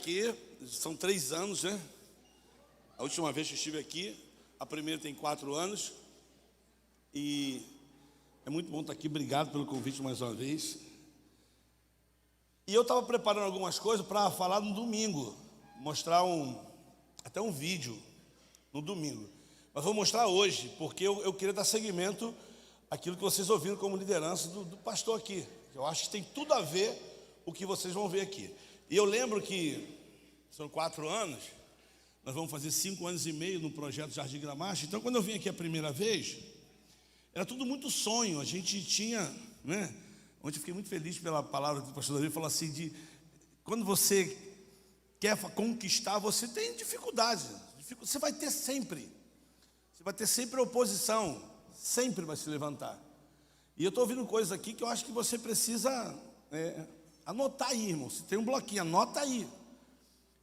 aqui, são 3 anos, né? A última vez que eu estive aqui, a primeira tem 4 anos. E é muito bom estar aqui, obrigado pelo convite mais uma vez. E eu estava preparando algumas coisas para falar no domingo, mostrar até um vídeo no domingo. Mas vou mostrar hoje, porque eu queria dar seguimento àquilo que vocês ouviram como liderança do pastor aqui. Eu acho que tem tudo a ver o que vocês vão ver aqui. E eu lembro que são 4 anos, nós vamos fazer 5 anos e meio no projeto Jardim Gramacho. Então, quando eu vim aqui a primeira vez, era tudo muito sonho. A gente tinha, né? Ontem eu fiquei muito feliz pela palavra que o pastor Davi falou assim, quando você quer conquistar, você tem dificuldade. Você vai ter sempre. Você vai ter sempre oposição. Sempre vai se levantar. E eu estou ouvindo coisas aqui que eu acho que você precisa anotar aí, irmão. Se tem um bloquinho, anota aí.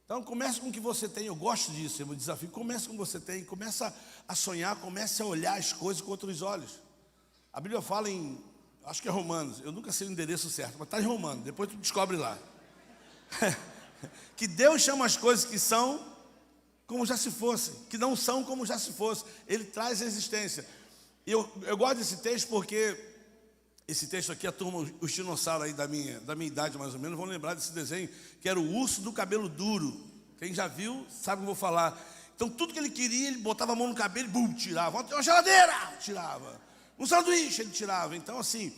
Então comece com o que você tem. Eu gosto disso, é um desafio. Comece com o que você tem. Começa a sonhar, comece a olhar as coisas com outros olhos. A Bíblia fala acho que é Romanos, eu nunca sei o endereço certo, mas está em Romanos, depois tu descobre lá. Que Deus chama as coisas que são como já se fossem, que não são como já se fossem. Ele traz a existência. E eu gosto desse texto porque esse texto aqui, a turma, os dinossauros aí da minha idade mais ou menos, vão lembrar desse desenho, que era o urso do cabelo duro. Quem já viu, sabe o que eu vou falar. Então tudo que ele queria, ele botava a mão no cabelo e bum, tirava. Uma geladeira, tirava. Um sanduíche, ele tirava. Então assim,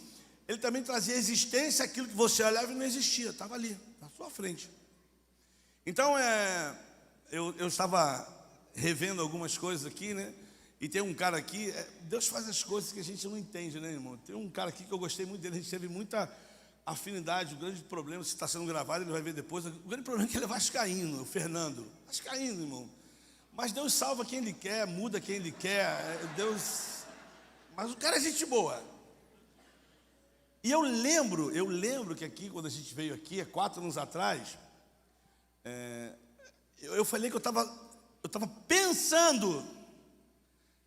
ele também trazia existência aquilo que você olhava e não existia, estava ali, na sua frente. Então eu estava revendo algumas coisas aqui, né? E tem um cara aqui, Deus faz as coisas que a gente não entende, né, irmão? Tem um cara aqui que eu gostei muito dele, a gente teve muita afinidade. O grande problema, se está sendo gravado, ele vai ver depois, o grande problema é que ele é vascaíno, o Fernando. Vascaíno, irmão. Mas Deus salva quem Ele quer, muda quem Ele quer, Deus... Mas o cara é gente boa. E eu lembro que aqui, quando a gente veio aqui, há 4 anos atrás, eu falei que eu estava pensando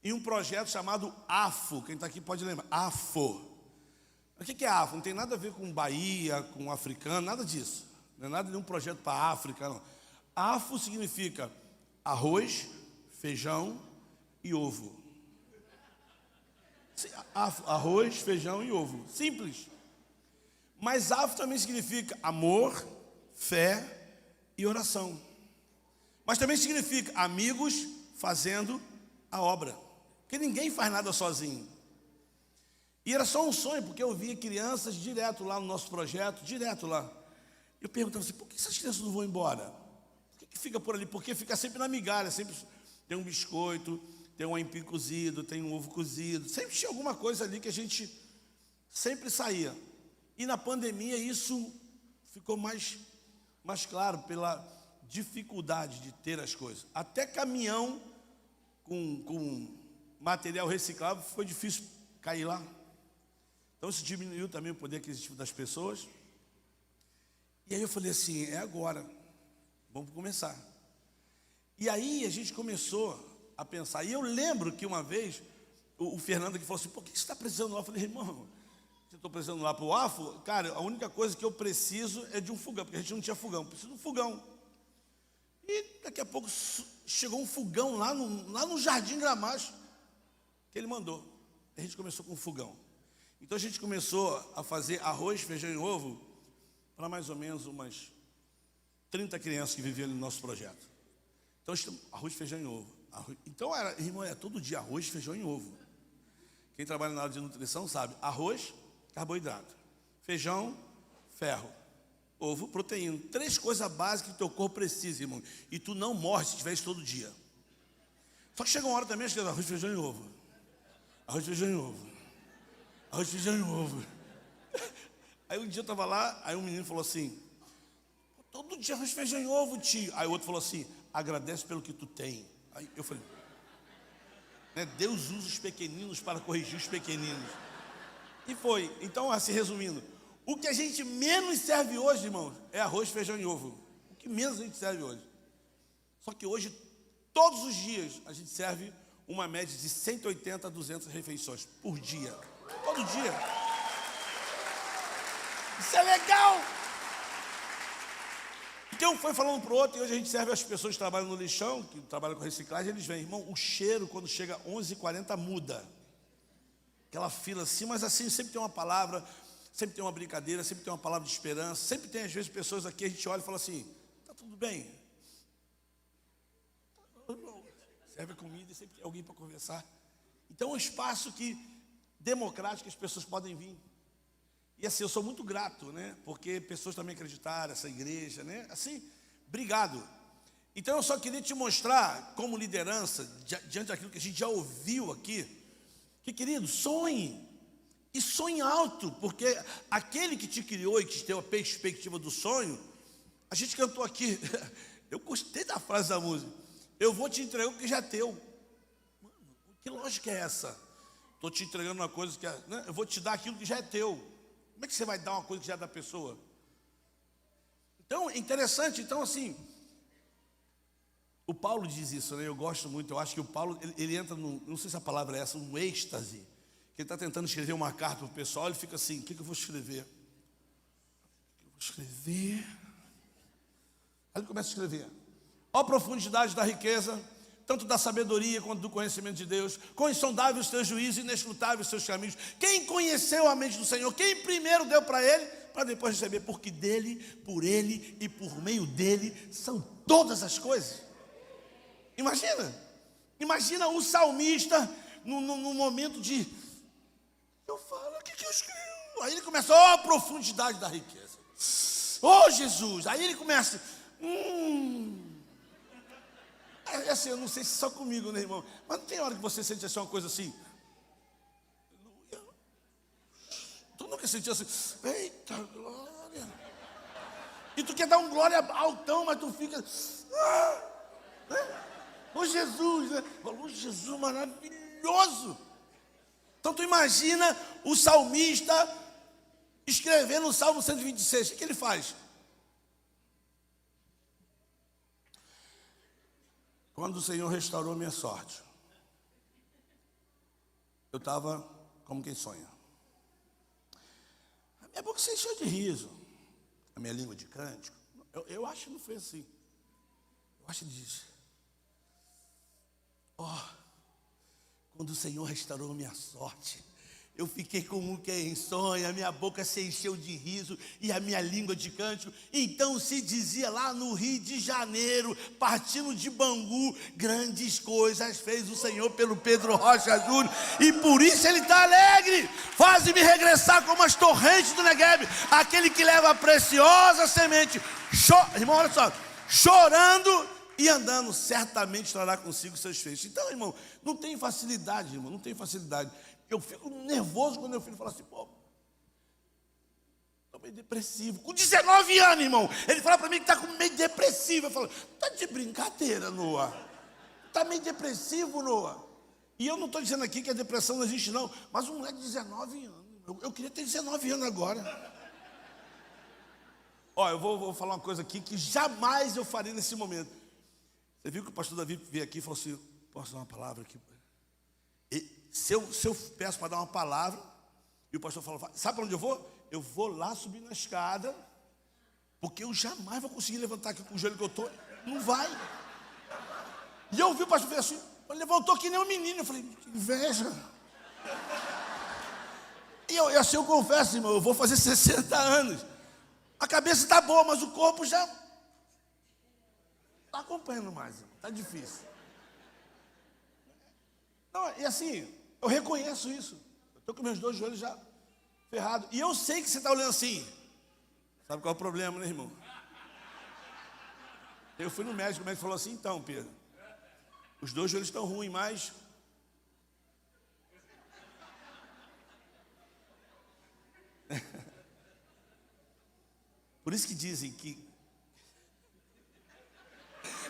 em um projeto chamado AFO. Quem está aqui pode lembrar. AFO. O que é AFO? Não tem nada a ver com Bahia, com africano, nada disso. Não é nada de um projeto para a África, não. AFO significa arroz, feijão e ovo. Arroz, feijão e ovo. Simples. Mas AFO também significa amor, fé e oração. Mas também significa amigos fazendo a obra. Porque ninguém faz nada sozinho. E era só um sonho, porque eu via crianças direto lá no nosso projeto, direto lá. Eu perguntava assim, por que essas crianças não vão embora? Por que fica por ali? Porque fica sempre na migalha, sempre tem um biscoito, tem um aipim cozido, tem um ovo cozido. Sempre tinha alguma coisa ali que a gente sempre saía. E na pandemia isso ficou mais claro pela dificuldade de ter as coisas. Até caminhão com material reciclável foi difícil cair lá. Então isso diminuiu também o poder aquisitivo das pessoas. E aí eu falei assim, é agora, vamos começar. E aí a gente começou a pensar. E eu lembro que uma vez o Fernando que falou assim, por que você está precisando lá? Eu falei, irmão, eu estou precisando lá para o AFO? Cara, a única coisa que eu preciso é de um fogão, porque a gente não tinha fogão, preciso de um fogão. E daqui a pouco chegou um fogão lá no Jardim Gramacho, que ele mandou. A gente começou com um fogão. Então a gente começou a fazer arroz, feijão e ovo para mais ou menos umas 30 crianças que viviam no nosso projeto. Então arroz, feijão e ovo. Então irmão, todo dia arroz, feijão e ovo. Quem trabalha na área de nutrição sabe, arroz, carboidrato, feijão, ferro, ovo, proteína. 3 coisas básicas que teu corpo precisa, irmão. E tu não morre se tiver isso todo dia. Só que chega uma hora também, acho que é arroz, feijão e ovo. Arroz, feijão e ovo. Arroz, feijão e ovo. Aí um dia eu estava lá, aí um menino falou assim, todo dia arroz, feijão e ovo, tio. Aí o outro falou assim, agradece pelo que tu tem. Aí eu falei, Deus usa os pequeninos para corrigir os pequeninos. E foi. Então, assim, resumindo, o que a gente menos serve hoje, irmãos, é arroz, feijão e ovo. O que menos a gente serve hoje. Só que hoje, todos os dias, a gente serve uma média de 180 a 200 refeições por dia. Todo dia. Isso é legal. Porque um foi falando para o outro, e hoje a gente serve as pessoas que trabalham no lixão, que trabalham com reciclagem, eles vêm, irmão, o cheiro quando chega 11h40 muda. Aquela fila assim, mas assim, sempre tem uma palavra, sempre tem uma brincadeira, sempre tem uma palavra de esperança, sempre tem às vezes pessoas aqui, a gente olha e fala assim, tá tudo bem. Serve comida e sempre tem alguém para conversar. Então é um espaço democrático, as pessoas podem vir. E assim, eu sou muito grato, né? Porque pessoas também acreditaram, essa igreja, né? Assim, obrigado. Então eu só queria te mostrar, como liderança, diante daquilo que a gente já ouviu aqui, que, querido, sonhe. E sonhe alto, porque aquele que te criou e que te deu a perspectiva do sonho, a gente cantou aqui, eu gostei da frase da música, eu vou te entregar o que já é teu. Mano, que lógica é essa? Estou te entregando uma coisa que né? Eu vou te dar aquilo que já é teu. Como é que você vai dar uma coisa que já é da pessoa? Então, é interessante. Então, assim, o Paulo diz isso, né? Eu gosto muito. Eu acho que o Paulo, ele entra não sei se a palavra é essa, um êxtase. Que ele está tentando escrever uma carta para o pessoal. Ele fica assim, o que eu vou escrever? O que eu vou escrever? Aí ele começa a escrever. Ó profundidade da riqueza, tanto da sabedoria quanto do conhecimento de Deus, quão insondáveis os teus juízos e inescrutáveis os teus caminhos. Quem conheceu a mente do Senhor? Quem primeiro deu para ele, para depois receber? Porque dele, por ele e por meio dele são todas as coisas. Imagina o salmista no momento de, eu falo, o que eu escrevo? Aí ele começa, ó profundidade da riqueza, ó Jesus. Aí ele começa, É assim, eu não sei se só comigo, né, irmão? Mas não tem hora que você sente assim uma coisa assim? Tu nunca sentiu assim? Eita, glória! E tu quer dar um glória altão, mas tu fica... né? Ô Jesus, né? Ô Jesus maravilhoso! Então tu imagina o salmista escrevendo o Salmo 126. O que ele faz? Quando o Senhor restaurou minha sorte, eu estava como quem sonha. A minha boca se encheu de riso, a minha língua de cântico. Eu acho que não foi assim. Eu acho que ele disse, quando o Senhor restaurou minha sorte, eu fiquei como quem sonha, a minha boca se encheu de riso e a minha língua de cântico. Então se dizia lá no Rio de Janeiro, partindo de Bangu, grandes coisas fez o Senhor pelo Pedro Rocha Júnior, e por isso ele está alegre. Faze-me regressar como as torrentes do Negueb, aquele que leva a preciosa semente, irmão, olha só, chorando e andando, certamente trará consigo seus feixes. Então, irmão, não tem facilidade, irmão, não tem facilidade. Eu fico nervoso quando meu filho fala assim, pô, estou meio depressivo. Com 19 anos, irmão, ele fala para mim que está meio depressivo. Eu falo, está de brincadeira, Noah. Está meio depressivo, Noah. E eu não estou dizendo aqui que a depressão não existe, não. Mas um moleque de 19 anos, eu queria ter 19 anos agora. Eu vou falar uma coisa aqui que jamais eu faria nesse momento. Você viu que o pastor Davi veio aqui e falou assim, posso dar uma palavra aqui? Se eu peço para dar uma palavra, e o pastor fala, sabe para onde eu vou? Eu vou lá subir na escada, porque eu jamais vou conseguir levantar aqui com o joelho que eu estou. Não vai. E eu ouvi o pastor fazer assim, ele levantou que nem um menino. Eu falei, que inveja. E assim eu confesso, irmão, eu vou fazer 60 anos. A cabeça está boa, mas o corpo já está acompanhando mais, está difícil. Não, e assim, eu reconheço isso. Eu estou com meus 2 joelhos já ferrados. E eu sei que você está olhando assim. Sabe qual é o problema, né, irmão? Eu fui no médico, o médico falou assim, então, Pedro, os 2 joelhos estão ruins, mas... Por isso que dizem que...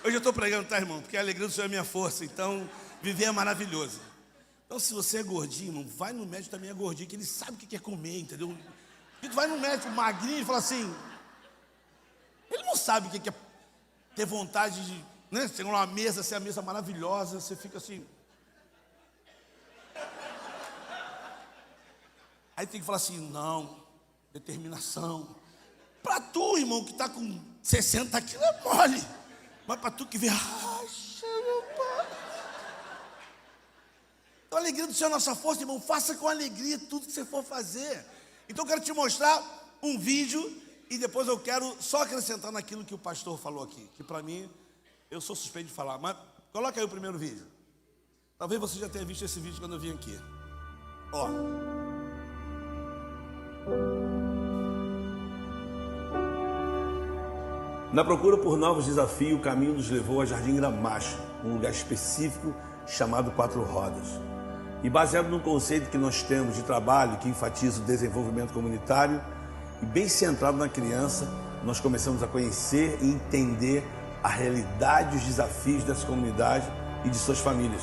Hoje eu estou pregando, tá, irmão? Porque a alegria do Senhor é minha força, então viver é maravilhoso. Então, se você é gordinho, irmão, vai no médico também é gordinho, que ele sabe o que quer comer, entendeu? E tu vai no médico magrinho e fala assim, ele não sabe o que é ter vontade de, né? Chegar numa mesa, ser a mesa maravilhosa, você fica assim. Aí tem que falar assim, não, determinação, Para tu, irmão, que está com 60 quilos, é mole. Mas para tu que vê, racha, meu pai. Então a alegria do Senhor é nossa força, irmão. Faça com alegria tudo que você for fazer. Então eu quero te mostrar um vídeo e depois eu quero só acrescentar naquilo que o pastor falou aqui, que para mim, eu sou suspeito de falar, mas coloca aí o primeiro vídeo. Talvez você já tenha visto esse vídeo quando eu vim aqui. Ó. Na procura por novos desafios, o caminho nos levou a Jardim Gramacho, um lugar específico chamado Quatro Rodas. E baseado no conceito que nós temos de trabalho que enfatiza o desenvolvimento comunitário e bem centrado na criança, nós começamos a conhecer e entender a realidade e os desafios dessa comunidade e de suas famílias.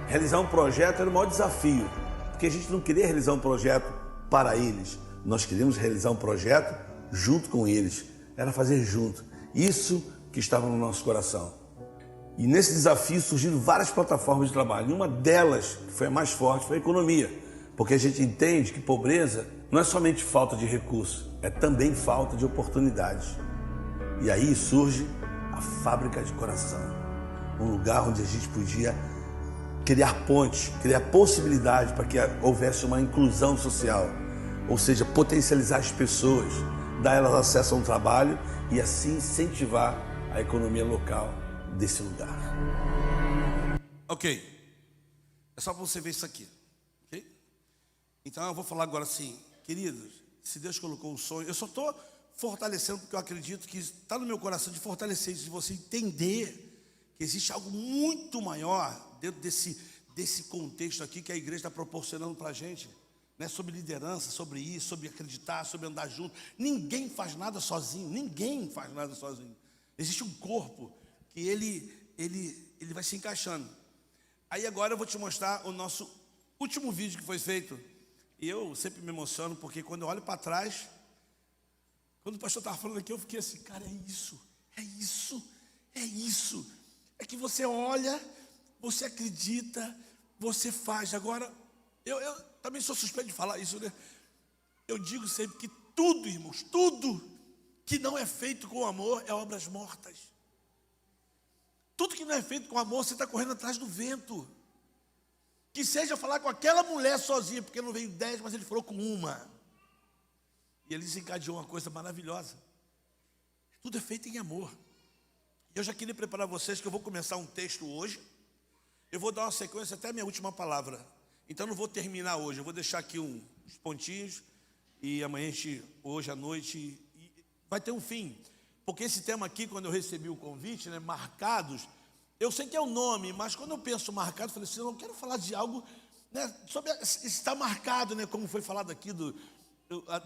Realizar um projeto era o maior desafio, porque a gente não queria realizar um projeto para eles, nós queríamos realizar um projeto junto com eles, era fazer junto, isso que estava no nosso coração. E nesse desafio surgiram várias plataformas de trabalho, e uma delas, que foi a mais forte, foi a economia, porque a gente entende que pobreza não é somente falta de recursos, é também falta de oportunidades. E aí surge a Fábrica de Coração, um lugar onde a gente podia criar pontes, criar possibilidade para que houvesse uma inclusão social, ou seja, potencializar as pessoas, dar elas acesso a um trabalho e assim incentivar a economia local desse lugar. Ok, é só para você ver isso aqui, ok? Então eu vou falar agora assim, queridos, se Deus colocou um sonho, eu só estou fortalecendo porque eu acredito que está no meu coração de fortalecer isso, de você entender que existe algo muito maior dentro desse contexto aqui que a igreja está proporcionando para a gente, né? Sobre liderança, sobre isso, sobre acreditar, sobre andar junto. Ninguém faz nada sozinho, ninguém faz nada sozinho. Existe um corpo que ele vai se encaixando. Aí agora eu vou te mostrar o nosso último vídeo que foi feito. E eu sempre me emociono porque quando eu olho para trás, quando o pastor estava falando aqui, eu fiquei assim, cara, é isso. É que você olha, você acredita, você faz. Agora, eu também sou suspeito de falar isso, né? Eu digo sempre que tudo, irmãos, tudo que não é feito com amor é obras mortas. Tudo que não é feito com amor, você está correndo atrás do vento. Que seja falar com aquela mulher sozinha, porque não veio 10, mas ele falou com uma. E ele desencadeou uma coisa maravilhosa. Tudo é feito em amor. E eu já queria preparar vocês que eu vou começar um texto hoje. Eu vou dar uma sequência até a minha última palavra. Então eu não vou terminar hoje, eu vou deixar aqui uns pontinhos. E amanhã, hoje à noite, vai ter um fim. Porque esse tema aqui, quando eu recebi o convite, né, marcados, eu sei que é o nome, mas quando eu penso marcado, eu falei assim, eu não quero falar de algo, né, sobre estar marcado, né, como foi falado aqui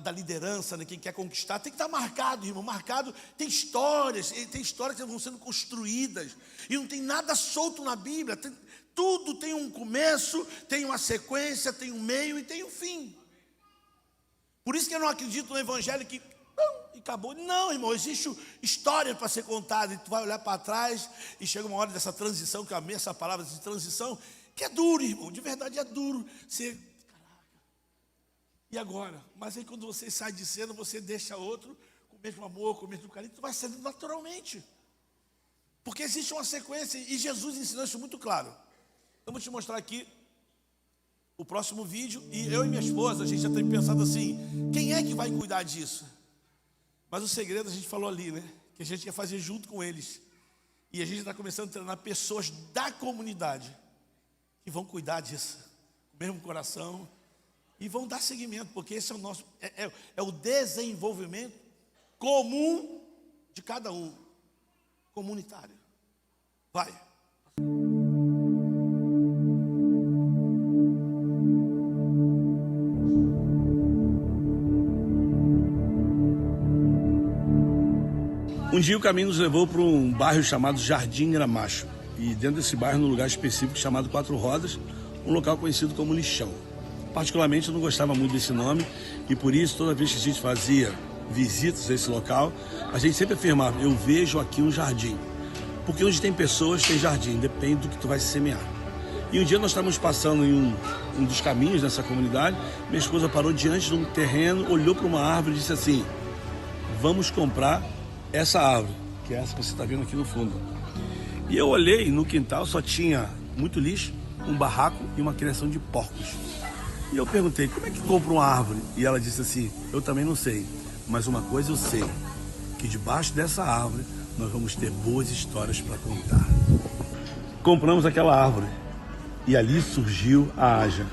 da liderança, né, quem quer conquistar, tem que estar marcado, irmão, marcado, tem histórias que vão sendo construídas, e não tem nada solto na Bíblia, tudo tem um começo, tem uma sequência, tem um meio e tem um fim. Por isso que eu não acredito no evangelho que e acabou. Não, irmão, existe história para ser contada. E tu vai olhar para trás e chega uma hora dessa transição, que eu amei essa palavra de transição, que é duro, irmão, de verdade é duro. Caraca, e agora? Mas aí quando você sai de cena, você deixa outro com o mesmo amor, com o mesmo carinho, tu vai sendo naturalmente. Porque existe uma sequência e Jesus ensinou isso muito claro. Eu vou te mostrar aqui o próximo vídeo. E eu e minha esposa, a gente já tem pensado assim, quem é que vai cuidar disso? Mas o segredo a gente falou ali, né? Que a gente quer fazer junto com eles. E a gente está começando a treinar pessoas da comunidade que vão cuidar disso, com o mesmo coração, e vão dar seguimento, porque esse é o nosso, é o desenvolvimento comum de cada um, comunitário. Vai. Um dia o caminho nos levou para um bairro chamado Jardim Gramacho. E dentro desse bairro, num lugar específico chamado Quatro Rodas, um local conhecido como Lixão. Particularmente eu não gostava muito desse nome e por isso toda vez que a gente fazia visitas a esse local, a gente sempre afirmava, eu vejo aqui um jardim. Porque onde tem pessoas tem jardim, depende do que tu vai semear. E um dia nós estávamos passando em um dos caminhos dessa comunidade, minha esposa parou diante de um terreno, olhou para uma árvore e disse assim, vamos comprar essa árvore, que é essa que você está vendo aqui no fundo. E eu olhei, no quintal só tinha muito lixo, um barraco e uma criação de porcos. E eu perguntei, como é que compra uma árvore? E ela disse assim, eu também não sei, mas uma coisa eu sei, que debaixo dessa árvore nós vamos ter boas histórias para contar. Compramos aquela árvore e ali surgiu a AJA.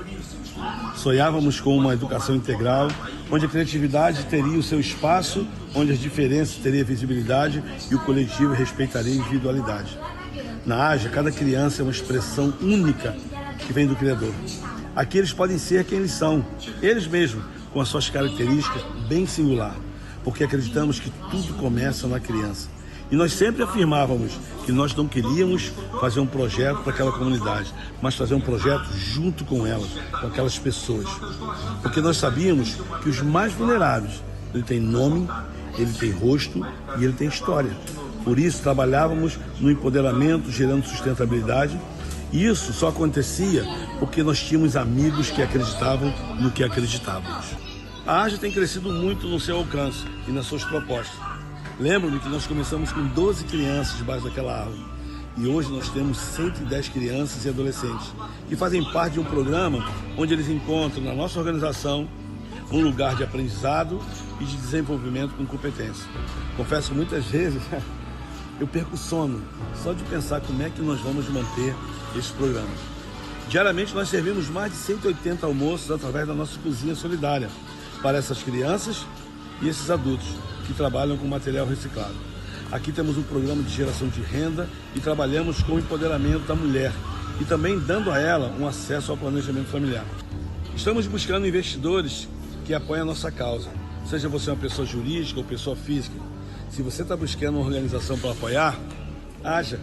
Sonhávamos com uma educação integral, onde a criatividade teria o seu espaço, onde as diferenças teriam visibilidade e o coletivo respeitaria a individualidade. Na AJA, cada criança é uma expressão única que vem do Criador. Aqui eles podem ser quem eles são, eles mesmos, com as suas características bem singular, porque acreditamos que tudo começa na criança. E nós sempre afirmávamos que nós não queríamos fazer um projeto para aquela comunidade, mas fazer um projeto junto com elas, com aquelas pessoas. Porque nós sabíamos que os mais vulneráveis, ele tem nome, ele tem rosto e ele tem história. Por isso trabalhávamos no empoderamento, gerando sustentabilidade. E isso só acontecia porque nós tínhamos amigos que acreditavam no que acreditávamos. A AJA tem crescido muito no seu alcance e nas suas propostas. Lembro-me que nós começamos com 12 crianças debaixo daquela árvore. E hoje nós temos 110 crianças e adolescentes que fazem parte de um programa onde eles encontram na nossa organização um lugar de aprendizado e de desenvolvimento com competência. Confesso que muitas vezes eu perco o sono só de pensar como é que nós vamos manter esse programa. Diariamente nós servimos mais de 180 almoços através da nossa cozinha solidária para essas crianças e esses adultos que trabalham com material reciclado. Aqui temos um programa de geração de renda e trabalhamos com o empoderamento da mulher e também dando a ela um acesso ao planejamento familiar. Estamos buscando investidores que apoiem a nossa causa, seja você uma pessoa jurídica ou pessoa física. Se você está buscando uma organização para apoiar, AJA.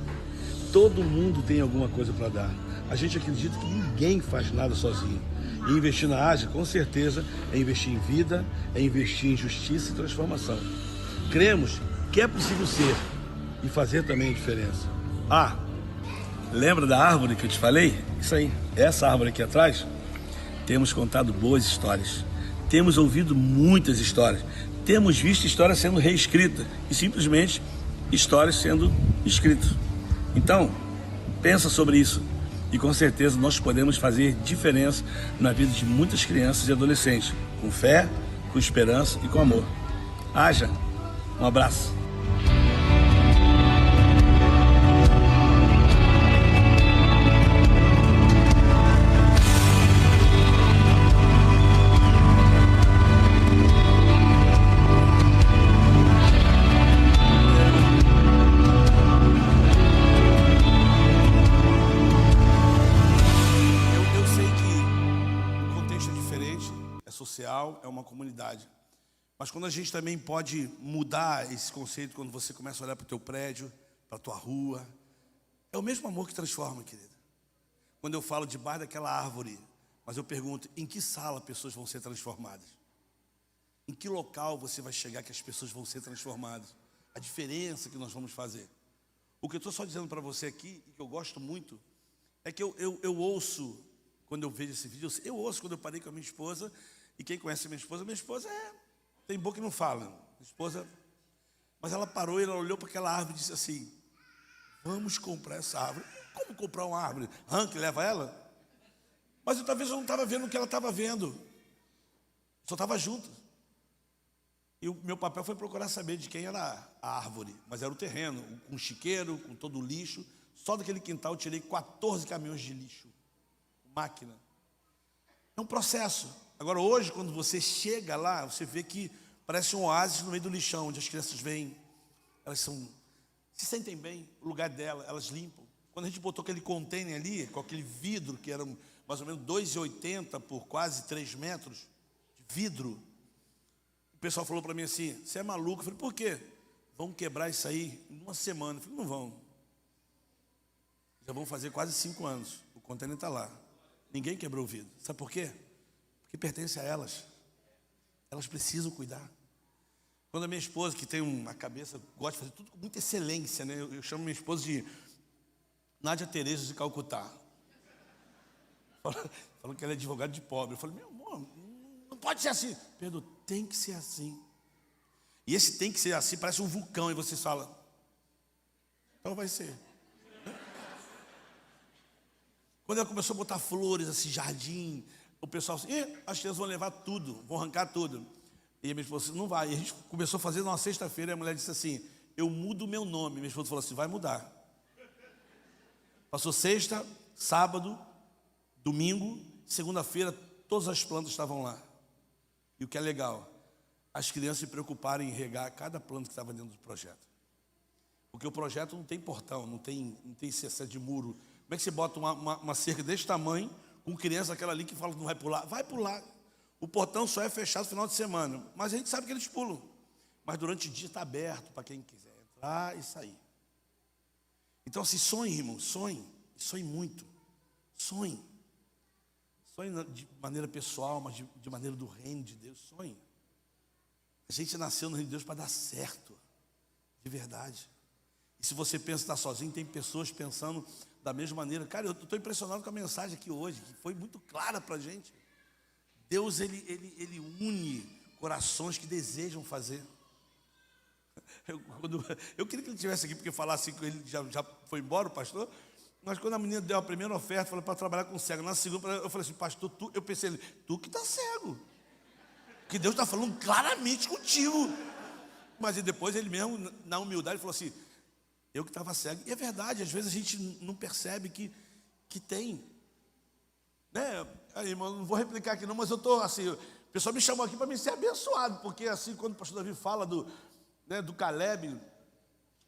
Todo mundo tem alguma coisa para dar. A gente acredita que ninguém faz nada sozinho. E investir na AJA, com certeza, é investir em vida, é investir em justiça e transformação. Cremos que é possível ser e fazer também a diferença. Ah, lembra da árvore que eu te falei? Isso aí, essa árvore aqui atrás, temos contado boas histórias. Temos ouvido muitas histórias. Temos visto histórias sendo reescritas e simplesmente histórias sendo escritas. Então, pensa sobre isso e com certeza nós podemos fazer diferença na vida de muitas crianças e adolescentes, com fé, com esperança e com amor. AJA, um abraço. Social, é uma comunidade. Mas quando a gente também pode mudar esse conceito, quando você começa a olhar para o teu prédio, para a tua rua, é o mesmo amor que transforma, querida. Quando eu falo debaixo daquela árvore, mas eu pergunto, em que sala pessoas vão ser transformadas? Em que local você vai chegar que as pessoas vão ser transformadas? A diferença que nós vamos fazer. O que eu estou só dizendo para você aqui, e que eu gosto muito, é que eu ouço, quando eu vejo esse vídeo, eu ouço quando eu parei com a minha esposa. E quem conhece minha esposa tem boca que não fala. Minha esposa, mas ela parou e ela olhou para aquela árvore e disse assim, vamos comprar essa árvore. Como comprar uma árvore? Arranca e leva ela? Mas talvez eu não estava vendo o que ela estava vendo. Só estava junto. E o meu papel foi procurar saber de quem era a árvore. Mas era o terreno, com chiqueiro, com todo o lixo. Só daquele quintal eu tirei 14 caminhões de lixo. Máquina. É um processo. Agora hoje, quando você chega lá, você vê que parece um oásis no meio do lixão, onde as crianças vêm, elas se sentem bem, o lugar dela, elas limpam. Quando a gente botou aquele container ali, com aquele vidro, que era mais ou menos 2,80 por quase 3 metros, de vidro, o pessoal falou para mim assim, você é maluco? Eu falei, por quê? Vão quebrar isso aí em uma semana. Eu falei, não vão. Já vão fazer quase 5 anos, o container está lá. Ninguém quebrou o vidro. Sabe por quê? Porque pertence a elas. Elas precisam cuidar. Quando a minha esposa, que tem uma cabeça, gosta de fazer tudo com muita excelência, né? Eu chamo minha esposa de Nádia Tereza de Calcutá. Falando que ela é advogada de pobre. Eu falei, meu amor, não pode ser assim. Pedro, tem que ser assim. E esse tem que ser assim, parece um vulcão. E você fala, então vai ser. Quando ela começou a botar flores, assim, jardim, o pessoal assim, as crianças vão levar tudo, vão arrancar tudo. E a minha esposa disse, não vai. E a gente começou a fazer numa sexta-feira, e a mulher disse assim, eu mudo o meu nome. Minha esposa falou assim, vai mudar. Passou sexta, sábado, domingo, segunda-feira, todas as plantas estavam lá. E o que é legal, as crianças se preocuparam em regar cada planta que estava dentro do projeto. Porque o projeto não tem portão, não tem cerca de muro. Como é que você bota uma cerca desse tamanho, com criança aquela ali que fala que não vai pular? Vai pular. O portão só é fechado no final de semana. Mas a gente sabe que eles pulam. Mas durante o dia está aberto para quem quiser entrar e sair. Então assim, sonhe, irmão, sonhe. Sonhe muito. Sonhe. Sonhe de maneira pessoal, mas de maneira do reino de Deus. Sonhe. A gente nasceu no reino de Deus para dar certo. De verdade. E se você pensa que está sozinho, tem pessoas pensando da mesma maneira. Cara, eu estou impressionado com a mensagem aqui hoje, que foi muito clara para a gente. Deus, ele une corações que desejam fazer. Eu queria que ele estivesse aqui, porque falar assim, que ele já foi embora, o pastor. Mas quando a menina deu a primeira oferta, falou para trabalhar com cego. Na segunda, eu falei assim, pastor, eu pensei, tu que está cego. Porque Deus está falando claramente contigo. Mas e depois ele mesmo, na humildade, falou assim, eu que estava cego. E é verdade, às vezes a gente não percebe que tem. Né? Aí, irmão, não vou replicar aqui não, mas eu estou assim, o pessoal me chamou aqui para me ser abençoado, porque assim, quando o pastor Davi fala do Caleb,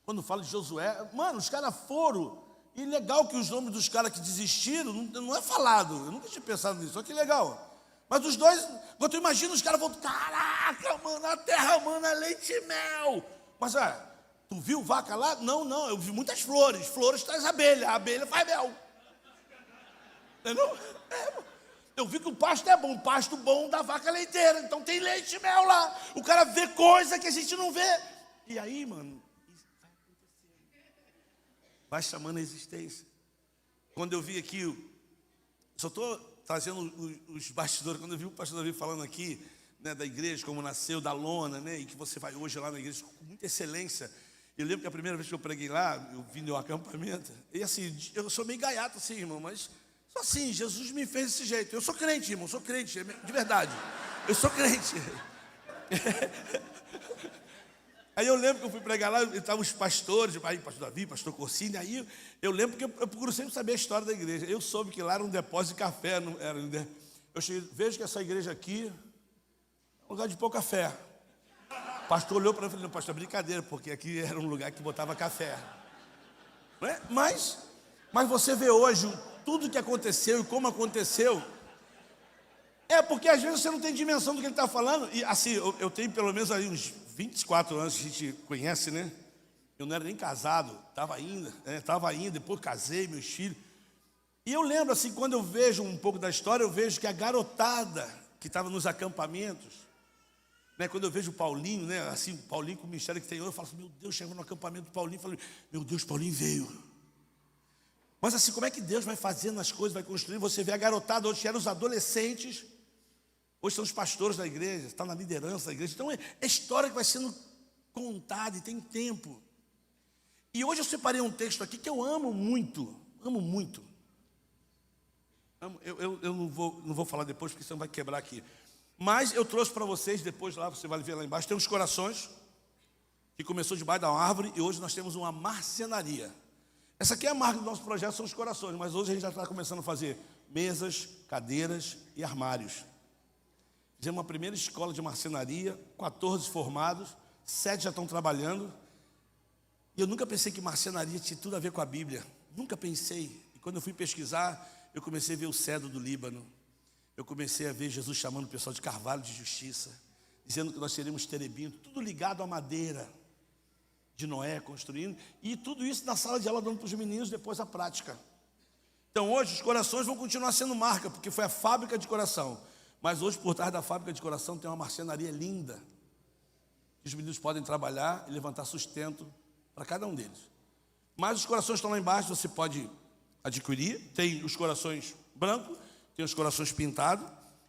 quando fala de Josué, mano, os caras foram, e legal que os nomes dos caras que desistiram, não é falado, eu nunca tinha pensado nisso, olha que legal. Mas os dois, quando tu imagina, os caras vão, caraca, mano, a terra, mano, é leite e mel. Mas, tu viu vaca lá? Não, eu vi muitas flores. Flores traz abelha, a abelha faz mel. Entendeu? Eu vi que o pasto é bom, o pasto bom da vaca leiteira. Então tem leite e mel lá. O cara vê coisa que a gente não vê. E aí, mano, isso vai acontecendo. Vai chamando a existência. Quando eu vi aqui, só estou trazendo os bastidores. Quando eu vi o pastor Davi falando aqui, né, da igreja, como nasceu, da lona, né, e que você vai hoje lá na igreja com muita excelência. Eu lembro que a primeira vez que eu preguei lá, eu vim do acampamento, e assim, eu sou meio gaiato assim, irmão, mas só assim, Jesus me fez desse jeito. Eu sou crente, irmão, sou crente, de verdade. Eu sou crente. Aí eu lembro que eu fui pregar lá, estavam os pastores, aí pastor Davi, pastor Corsini, aí eu lembro que eu procuro sempre saber a história da igreja. Eu soube que lá era um depósito de café, não era, eu cheguei, vejo que essa igreja aqui é um lugar de pouca fé. O pastor olhou para mim e falou, não, pastor, brincadeira, porque aqui era um lugar que botava café. Não é? Mas você vê hoje tudo que aconteceu e como aconteceu. É porque às vezes você não tem dimensão do que ele está falando. E assim, eu tenho pelo menos aí uns 24 anos que a gente conhece, né? Eu não era nem casado, estava ainda, depois casei, meus filhos. E eu lembro assim, quando eu vejo um pouco da história, eu vejo que a garotada que estava nos acampamentos, né, quando eu vejo o Paulinho, né, assim, o Paulinho com o ministério que tem hoje, eu falo assim, meu Deus, chegou no acampamento do Paulinho, falei, meu Deus, Paulinho veio. Mas assim, como é que Deus vai fazendo as coisas, vai construindo? Você vê a garotada, hoje eram os adolescentes, hoje são os pastores da igreja, estão na liderança da igreja. Então é história que vai sendo contada e tem tempo. E hoje eu separei um texto aqui que eu amo muito, amo muito. Eu não vou falar depois, porque senão vai quebrar aqui. Mas eu trouxe para vocês, depois lá, você vai ver lá embaixo, tem uns corações, que começou debaixo da árvore, e hoje nós temos uma marcenaria. Essa aqui é a marca do nosso projeto, são os corações, mas hoje a gente já está começando a fazer mesas, cadeiras e armários. Fizemos uma primeira escola de marcenaria, 14 formados, 7 já estão trabalhando. E eu nunca pensei que marcenaria tinha tudo a ver com a Bíblia. Nunca pensei. E quando eu fui pesquisar, eu comecei a ver o cedro do Líbano. Eu comecei a ver Jesus chamando o pessoal de carvalho de justiça, dizendo que nós seríamos terebinto, tudo ligado à madeira de Noé construindo, e tudo isso na sala de aula dando para os meninos, depois a prática. Então hoje os corações vão continuar sendo marca, porque foi a fábrica de coração. Mas hoje por trás da fábrica de coração tem uma marcenaria linda, que os meninos podem trabalhar e levantar sustento para cada um deles. Mas os corações estão lá embaixo, você pode adquirir. Tem os corações brancos, tem os corações pintados.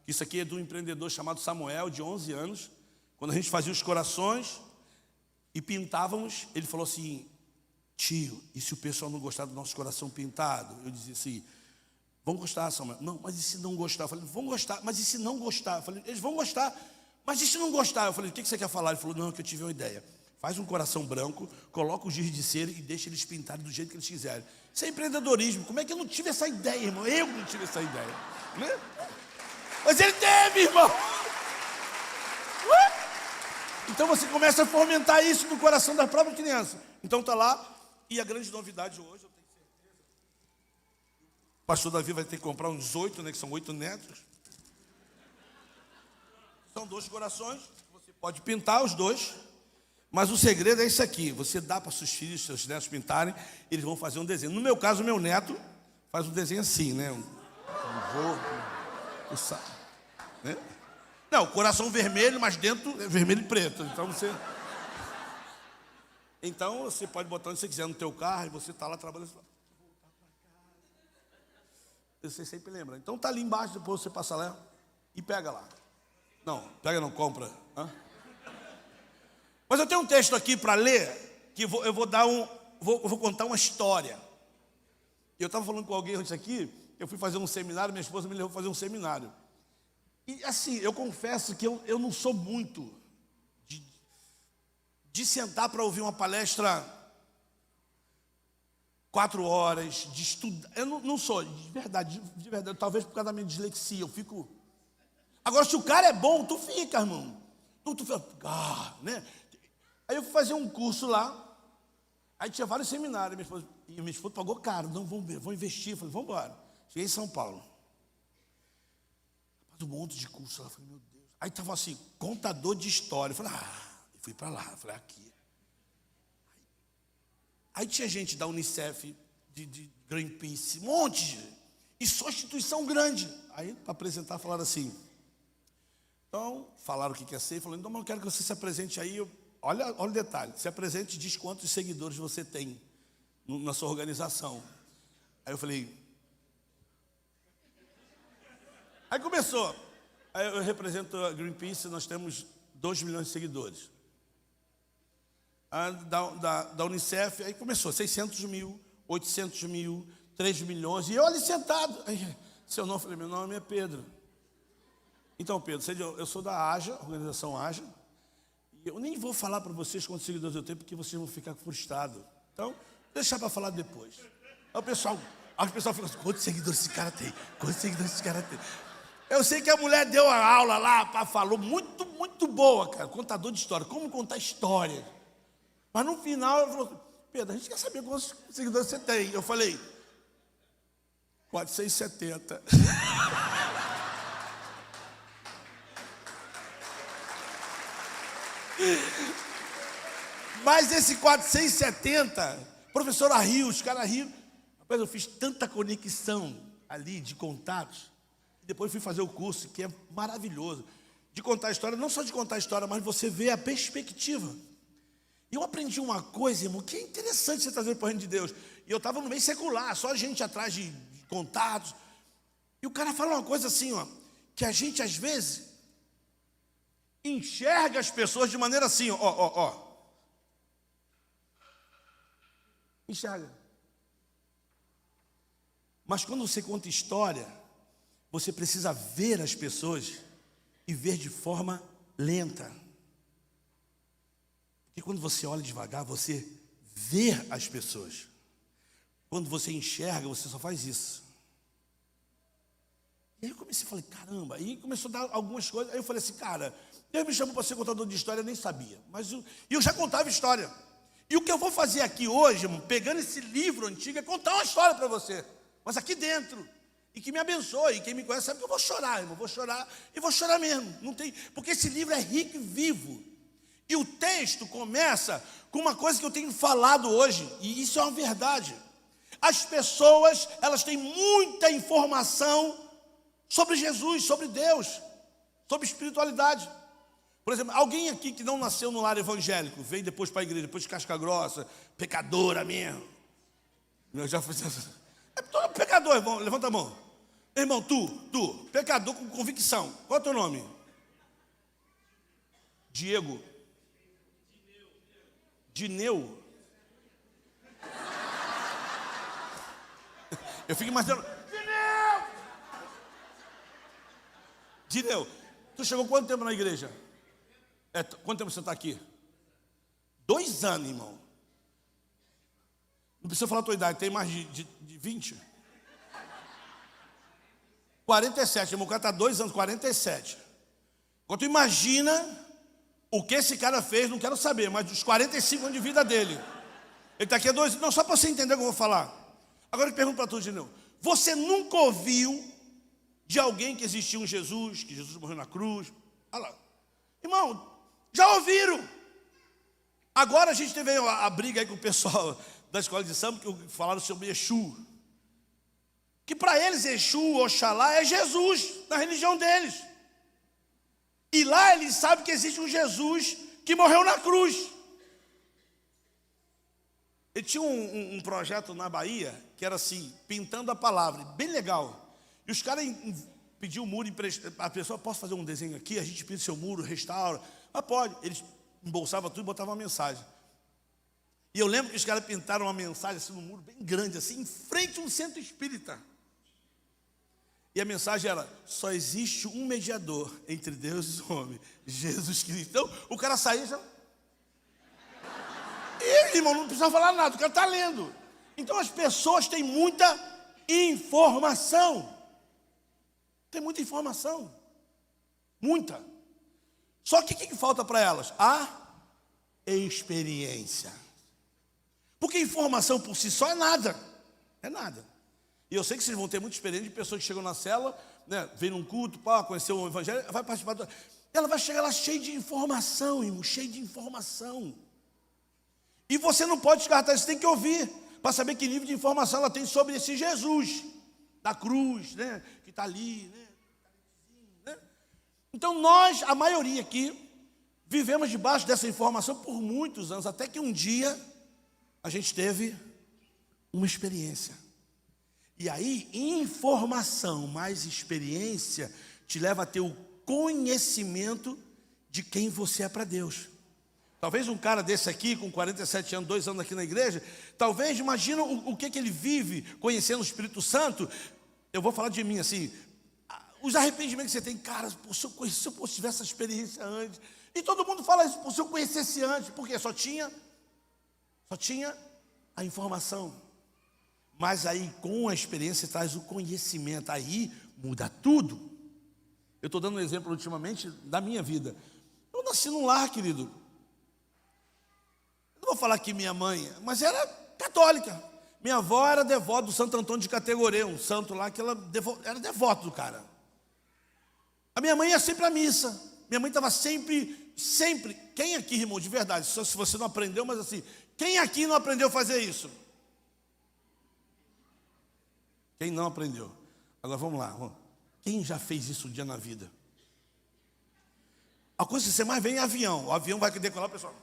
Isso aqui é de um empreendedor chamado Samuel, de 11 anos. Quando a gente fazia os corações, e pintávamos. Ele falou assim: tio, e se o pessoal não gostar do nosso coração pintado? Eu dizia assim: vão gostar, Samuel. Não, mas e se não gostar? Eu falei: vão gostar, mas e se não gostar? Eu falei: eles vão gostar, mas e se não gostar? Eu falei: o que você quer falar? Ele falou: não, que eu tive uma ideia. Faz um coração branco, coloca o giz de cera e deixa eles pintarem do jeito que eles quiserem. Isso é empreendedorismo. Como é que eu não tive essa ideia, irmão? Eu não tive essa ideia, né? Mas ele teve, irmão. Então você começa a fomentar isso no coração das próprias crianças. Então está lá. E a grande novidade hoje, eu tenho certeza, o pastor Davi vai ter que comprar uns 8, né, que são 8 netos. São 2 corações, você pode pintar os 2, mas o segredo é isso aqui: você dá para seus filhos, seus netos pintarem, eles vão fazer um desenho. No meu caso, o meu neto faz um desenho assim, né? Né? Não, coração vermelho, mas dentro é vermelho e preto. Então você pode botar onde você quiser no teu carro e você está lá trabalhando. Você sempre lembra. Então está ali embaixo, depois você passa lá e pega lá. Não, pega não, compra. Hã? Mas eu tenho um texto aqui para ler, que eu vou contar uma história. Eu estava falando com alguém antes aqui, eu fui fazer um seminário, minha esposa me levou fazer um seminário. E assim, eu confesso que eu não sou muito de sentar para ouvir uma palestra 4 horas, de estudar. Eu não sou, de verdade, talvez por causa da minha dislexia, eu fico. Agora, se o cara é bom, tu fica, irmão. Tu fica, né? Aí eu fui fazer um curso lá, aí tinha vários seminários, minha esposa pagou caro. Não, vamos investir. Eu falei: vamos embora. Cheguei em São Paulo. Um monte de curso lá, eu falei: meu Deus. Aí estava assim, contador de história. Eu falei: eu fui para lá. Eu falei: aqui. Aí tinha gente da Unicef, de Greenpeace, um monte. E só instituição grande. Aí, para apresentar, falaram assim. Então, falaram o que quer ser. Eu falei: então, mas eu quero que você se apresente aí. Olha o detalhe. Se apresente e diz quantos seguidores você tem na sua organização. Aí eu falei... Aí começou. Aí eu represento a Greenpeace, nós temos 2 milhões de seguidores. Da Unicef, aí começou, 600 mil, 800 mil, 3 milhões. E eu ali sentado. Aí, seu nome, eu falei: meu nome é Pedro. Então, Pedro, eu sou da AJA, organização AJA. E eu nem vou falar para vocês quantos seguidores eu tenho, porque vocês vão ficar frustrados. Então, deixar para falar depois. Aí o pessoal fica assim: quantos seguidores esse cara tem? Quantos seguidores esse cara tem? Eu sei que a mulher deu a aula lá, falou muito, muito boa, cara, contador de história, como contar história. Mas no final ela falou: Pedro, a gente quer saber quantos seguidores você tem. Eu falei: 470. Mas esse 470, professora riu, os caras riram. Rapaz, eu fiz tanta conexão ali de contatos. Depois fui fazer o curso, que é maravilhoso, de contar a história, não só de contar a história, mas você vê a perspectiva. E eu aprendi uma coisa, irmão, que é interessante você trazer para o reino de Deus. E eu estava no meio secular, só gente atrás de contatos. E o cara fala uma coisa assim, que a gente às vezes enxerga as pessoas de maneira assim, enxerga. Mas quando você conta história, você precisa ver as pessoas e ver de forma lenta. Porque quando você olha devagar, você vê as pessoas. Quando você enxerga, você só faz isso. E aí eu comecei a falar: caramba. Aí começou a dar algumas coisas. Aí eu falei assim: cara, Deus me chamou para ser contador de história, eu nem sabia. E eu já contava história. E o que eu vou fazer aqui hoje, irmão, pegando esse livro antigo, é contar uma história para você. Mas aqui dentro. E que me abençoe. E quem me conhece sabe que eu vou chorar, irmão. Vou chorar e vou chorar mesmo. Não tem, porque esse livro é rico e vivo. E o texto começa com uma coisa que eu tenho falado hoje. E isso é uma verdade. As pessoas, elas têm muita informação sobre Jesus, sobre Deus, sobre espiritualidade. Por exemplo, alguém aqui que não nasceu no lar evangélico, veio depois para a igreja, depois de casca grossa, pecadora mesmo. Eu já fui... É todo pecador, irmão. Levanta a mão. Irmão, tu, pecador com convicção. Qual é o teu nome? Diego. Dineu. Eu fico imaginando, Dineu, tu chegou quanto tempo na igreja? Quanto tempo você está aqui? 2 anos, irmão. Não precisa falar a tua idade, tem mais de 20? 47, irmão, o cara está 2 anos, 47. Quando tu imagina o que esse cara fez, não quero saber, mas dos 45 anos de vida dele. Ele está aqui há 2 anos, não, só para você entender o que eu vou falar. Agora eu pergunto para tu, Dineu, você nunca ouviu de alguém que existia um Jesus, que Jesus morreu na cruz? Olha lá. Irmão, já ouviram? Agora a gente teve a briga aí com o pessoal da escola de samba, que falaram sobre Exu. Que para eles Exu, Oxalá, é Jesus, na religião deles. E lá eles sabem que existe um Jesus que morreu na cruz. Ele tinha um projeto na Bahia, que era assim, pintando a palavra, bem legal. E os caras pediam o muro, a pessoa, posso fazer um desenho aqui? A gente pinta seu muro, restaura. Ah, pode. Eles embolsavam tudo e botavam uma mensagem. E eu lembro que os caras pintaram uma mensagem assim no muro, bem grande, assim, em frente a um centro espírita. E a mensagem era, só existe um mediador entre Deus e o homem, Jesus Cristo. Então, o cara saía e já... E, irmão, não precisa falar nada, o cara está lendo. Então, as pessoas têm muita informação. Tem muita informação. Muita. Só que o que falta para elas? A experiência. Porque informação por si só é nada. É nada. E eu sei que vocês vão ter muita experiência de pessoas que chegam na cela, né, vem num culto, conhecer o evangelho, vai participar do... Ela vai chegar lá cheia de informação, irmão, cheia de informação. E você não pode descartar, você tem que ouvir, para saber que nível de informação ela tem sobre esse Jesus, da cruz, né, que está ali, né. Então nós, a maioria aqui, vivemos debaixo dessa informação por muitos anos, até que um dia a gente teve uma experiência. E aí, informação mais experiência te leva a ter o conhecimento de quem você é para Deus. Talvez um cara desse aqui, com 47 anos, 2 anos aqui na igreja, talvez, imagina o que ele vive conhecendo o Espírito Santo. Eu vou falar de mim assim, os arrependimentos que você tem, cara, se eu tivesse essa experiência antes. E todo mundo fala isso, se eu conhecesse antes, porque só tinha a informação. Mas aí, com a experiência, traz o conhecimento. Aí, muda tudo. Eu estou dando um exemplo, ultimamente, da minha vida. Eu nasci num lar, querido. Eu não vou falar que minha mãe, mas era católica. Minha avó era devota do Santo Antônio de Categorê, um santo lá que ela era devoto do cara. A minha mãe ia sempre à missa. Minha mãe estava sempre. Quem aqui, irmão, de verdade, só se você não aprendeu, mas assim, quem aqui não aprendeu a fazer isso? Quem não aprendeu? Agora vamos lá. Quem já fez isso um dia na vida? A coisa que você mais vê é avião. O avião vai decolar, o pessoal.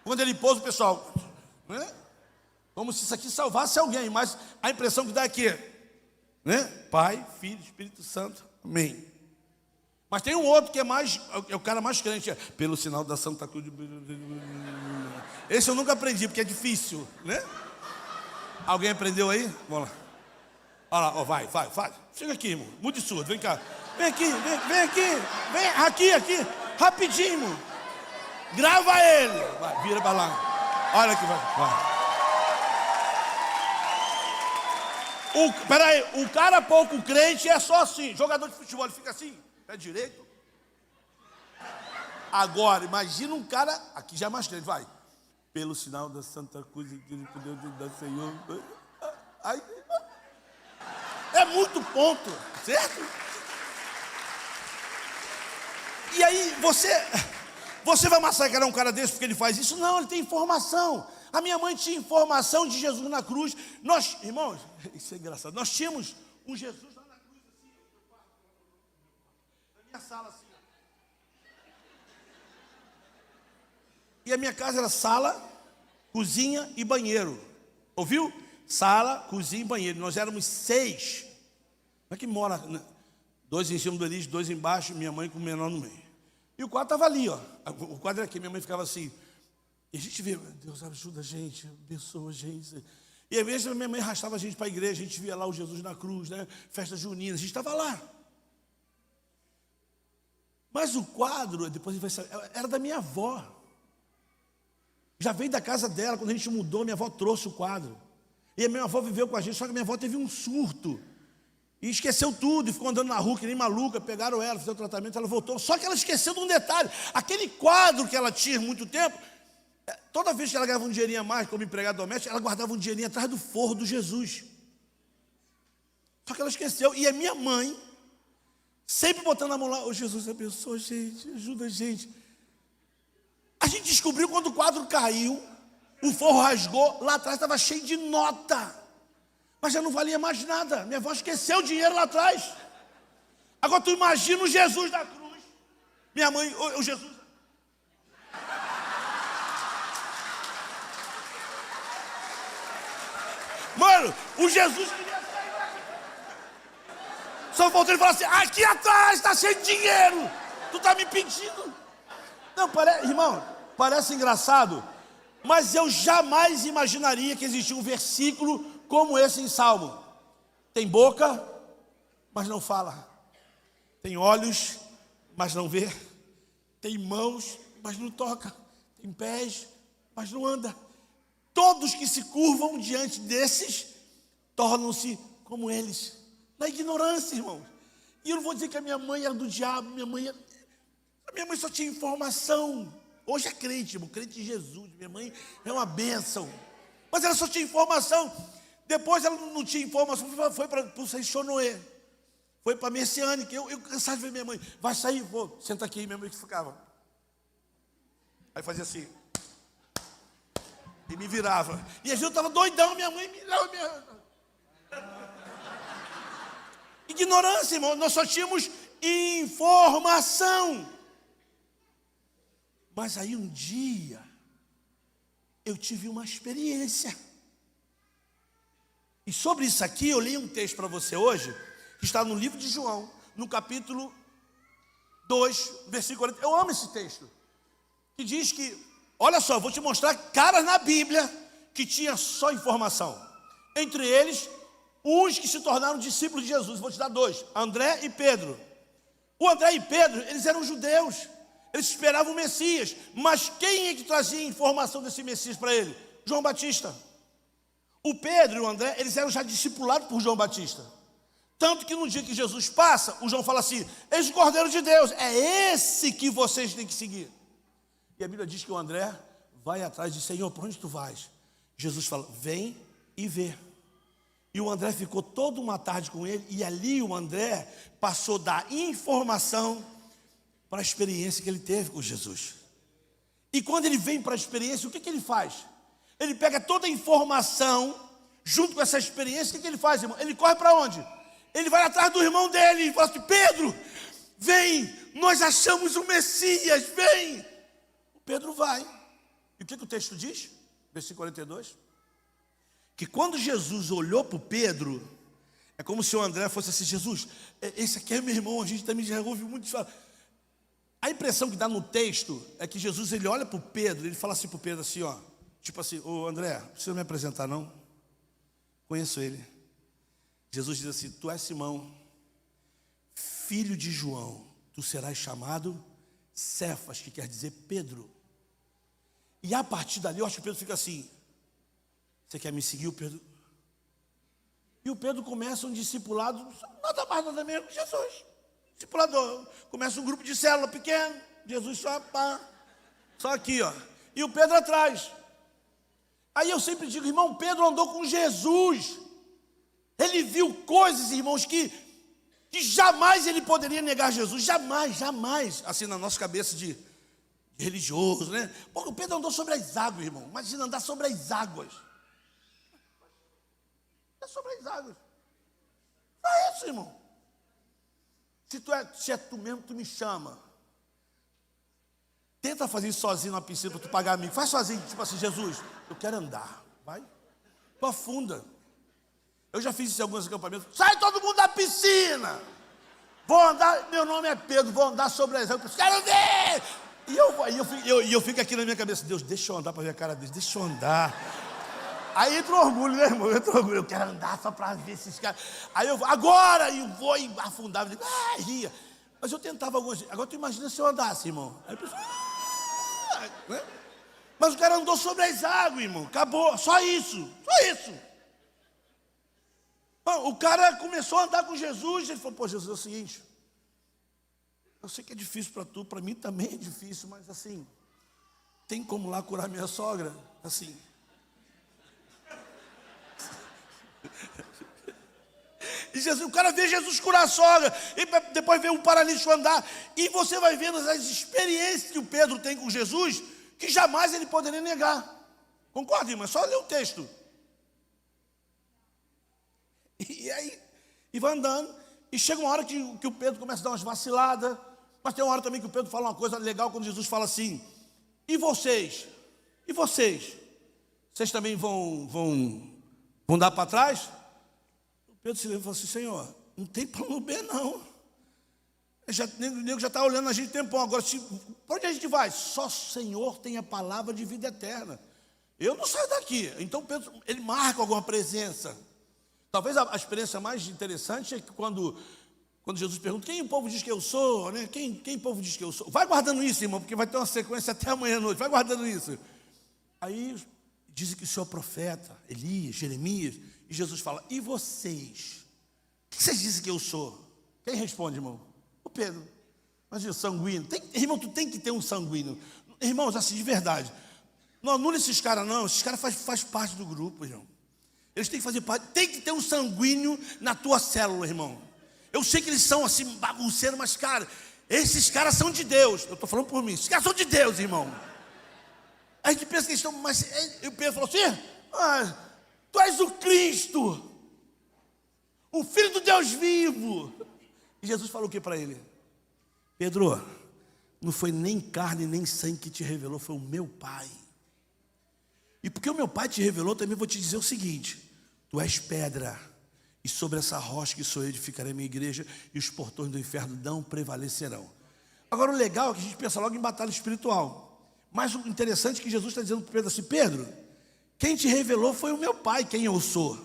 Quando ele pousa, o pessoal, né? Como se isso aqui salvasse alguém. Mas a impressão que dá é que, né? Pai, Filho, Espírito Santo. Amém. Mas tem um outro que é o cara mais crente. Pelo sinal da Santa Cruz. Esse eu nunca aprendi, porque é difícil, né? Alguém aprendeu aí? Vamos lá. Olha lá, ó, vai. Chega aqui, irmão. Mude surdo, vem cá. Vem aqui, vem aqui. Aqui. Rapidinho, irmão. Grava ele. Vai, vira pra lá. Olha aqui, vai. Peraí, o cara pouco crente é só assim. Jogador de futebol, ele fica assim, pé direito. Agora, imagina um cara, aqui já é mais crente, vai. Pelo sinal da Santa Cruz e do Deus do Senhor. Aí, é muito ponto, certo? E aí você vai massacrar um cara desse porque ele faz isso? Não, ele tem informação. A minha mãe tinha informação de Jesus na cruz. Nós, irmãos, isso é engraçado. Nós tínhamos um Jesus lá na cruz assim, na minha sala assim. E a minha casa era sala, cozinha e banheiro. Ouviu? Sala, cozinha e banheiro. Nós éramos 6. Como é que mora? 2 em cima do Elis, 2 embaixo, minha mãe com o menor no meio. E o quarto estava ali, ó. O quarto era aqui, minha mãe ficava assim. E a gente vê, Deus ajuda a gente, abençoa a gente. E às vezes minha mãe arrastava a gente para a igreja, a gente via lá o Jesus na cruz, né? Festa junina, a gente estava lá. Mas o quadro, depois vai saber, era da minha avó. Já veio da casa dela, quando a gente mudou, minha avó trouxe o quadro. E a minha avó viveu com a gente, só que minha avó teve um surto. E esqueceu tudo, e ficou andando na rua que nem maluca, pegaram ela, fizeram o tratamento, ela voltou. Só que ela esqueceu de um detalhe. Aquele quadro que ela tinha há muito tempo, toda vez que ela ganhava um dinheirinho a mais como empregada doméstica, ela guardava um dinheirinho atrás do forro do Jesus. Só que ela esqueceu. E a minha mãe, sempre botando a mão lá, Jesus abençoa a gente, ajuda a gente. A gente descobriu quando o quadro caiu, o forro rasgou, lá atrás estava cheio de nota. Mas já não valia mais nada. Minha avó esqueceu o dinheiro lá atrás. Agora tu imagina o Jesus da cruz. Minha mãe, o Jesus. Mano, o Jesus queria sair daqui. Só faltou ele falar assim, aqui atrás está cheio de dinheiro. Tu está me pedindo. Não, irmão, parece engraçado, mas eu jamais imaginaria que existia um versículo como esse em Salmo. Tem boca, mas não fala. Tem olhos, mas não vê. Tem mãos, mas não toca. Tem pés, mas não anda. Todos que se curvam diante desses tornam-se como eles. Na ignorância, irmãos. E eu não vou dizer que a minha mãe era do diabo. A minha mãe só tinha informação. Hoje é crente, irmão, crente de Jesus. Minha mãe é uma bênção. Mas ela só tinha informação. Depois ela não tinha informação, foi para o Seixonoé. Foi para a Messiânica. Eu cansado de ver minha mãe. Vai sair, vou, senta aqui. Minha mãe que ficava. Aí fazia assim. E me virava. E às vezes eu estava doidão, minha mãe me virava. Ignorância, irmão. Nós só tínhamos informação. Mas aí um dia, eu tive uma experiência. E sobre isso aqui, eu li um texto para você hoje, que está no livro de João, no capítulo 2, versículo 40. Eu amo esse texto. Que diz que, olha só, vou te mostrar caras na Bíblia que tinha só informação. Entre eles, uns que se tornaram discípulos de Jesus. Vou te dar dois, André e Pedro. O André e Pedro, eles eram judeus. Eles esperavam o Messias. Mas quem é que trazia informação desse Messias para ele? João Batista. O Pedro e o André, eles eram já discipulados por João Batista. Tanto que no dia que Jesus passa, o João fala assim, eis o Cordeiro de Deus, é esse que vocês têm que seguir. E a Bíblia diz que o André vai atrás de Senhor, para onde tu vais? Jesus fala, vem e vê. E o André ficou toda uma tarde com ele, e ali o André passou da informação para a experiência que ele teve com Jesus. E quando ele vem para a experiência, o que ele faz? Ele pega toda a informação, junto com essa experiência, o que ele faz, irmão? Ele corre para onde? Ele vai atrás do irmão dele e fala assim, Pedro, vem, nós achamos o Messias, vem. O Pedro vai. E o que o texto diz? Versículo 42. Que quando Jesus olhou para o Pedro, é como se o André fosse assim, Jesus, esse aqui é meu irmão, a gente também já ouve muito falar. A impressão que dá no texto é que Jesus, ele olha para o Pedro, ele fala assim para o Pedro assim, ó, tipo assim, ô André, não precisa me apresentar não, conheço ele. Jesus diz assim, tu és Simão, filho de João, tu serás chamado Cefas, que quer dizer Pedro. E a partir dali, eu acho que o Pedro fica assim, você quer me seguir, o Pedro? E o Pedro começa um discipulado, nada mais, nada menos que Jesus. Discipulador, começa um grupo de célula pequeno, Jesus só aqui, ó. E o Pedro atrás. Aí eu sempre digo, irmão, Pedro andou com Jesus. Ele viu coisas, irmãos, que jamais ele poderia negar Jesus. Jamais, jamais. Assim, na nossa cabeça de religioso, né? Porque o Pedro andou sobre as águas, irmão. Imagina andar sobre as águas. É sobre as águas. Não é isso, irmão. Se é tu mesmo, tu me chama. Tenta fazer isso sozinho na piscina para tu pagar amigo. Faz sozinho, tipo assim, Jesus, eu quero andar. Vai. Tu afunda. Eu já fiz isso em alguns acampamentos. Sai todo mundo da piscina. Vou andar, meu nome é Pedro, vou andar sobre as águas. Quero ver. E eu fico aqui na minha cabeça, Deus, deixa eu andar para ver a cara deles, deixa eu andar. Aí entra o orgulho, né, irmão? Entra o orgulho, eu quero andar só para ver esses caras. Aí eu vou, agora, e vou e afundava, ria. Mas eu tentava algumas vezes. Agora tu imagina se eu andasse, irmão. Aí a pessoa, né? Mas o cara andou sobre as águas, irmão. Acabou, só isso, só isso. Bom, o cara começou a andar com Jesus, ele falou, pô, Jesus, é o seguinte, eu sei que é difícil para tu, para mim também é difícil, mas assim, tem como lá curar minha sogra? Assim. E Jesus, o cara vê Jesus curar a sogra, e depois vê um paralítico andar, e você vai vendo as experiências que o Pedro tem com Jesus, que jamais ele poderia negar. Concorda, irmão? É só ler o texto. E aí, e vai andando, e chega uma hora que o Pedro começa a dar umas vaciladas, mas tem uma hora também que o Pedro fala uma coisa legal, quando Jesus fala assim, e vocês? E vocês? Vocês também vão dar para trás? Pedro se lembra e fala assim, Senhor, não tem plano B não. O nego já está olhando a gente tempão. Agora, para onde a gente vai? Só o Senhor tem a palavra de vida eterna. Eu não saio daqui. Então Pedro, ele marca alguma presença. Talvez a experiência mais interessante é que quando Jesus pergunta, quem o povo diz que eu sou? Né? Quem o povo diz que eu sou? Vai guardando isso, irmão, porque vai ter uma sequência até amanhã à noite. Vai guardando isso. Aí dizem que o Senhor é profeta, Elias, Jeremias, e Jesus fala, e vocês? O que vocês dizem que eu sou? Quem responde, irmão? O Pedro. Mas o sanguíneo. Irmão, tu tem que ter um sanguíneo. Irmãos, assim, de verdade. Não anula esses caras, não. Esses caras faz parte do grupo, irmão. Eles têm que fazer parte. Tem que ter um sanguíneo na tua célula, irmão. Eu sei que eles são assim, bagunceiros, mas, cara, esses caras são de Deus. Eu estou falando por mim. Esses caras são de Deus, irmão. A gente pensa que eles estão, mas o Pedro falou assim, tu és o Cristo, o Filho do Deus vivo. E Jesus falou o que para ele? Pedro, não foi nem carne nem sangue que te revelou, foi o meu Pai. E porque o meu Pai te revelou, também vou te dizer o seguinte, tu és pedra, e sobre essa rocha que sou eu edificarei a minha igreja, e os portões do inferno não prevalecerão. Agora o legal é que a gente pensa logo em batalha espiritual. Mas o interessante é que Jesus está dizendo para Pedro assim, Pedro, quem te revelou foi o meu Pai, quem eu sou.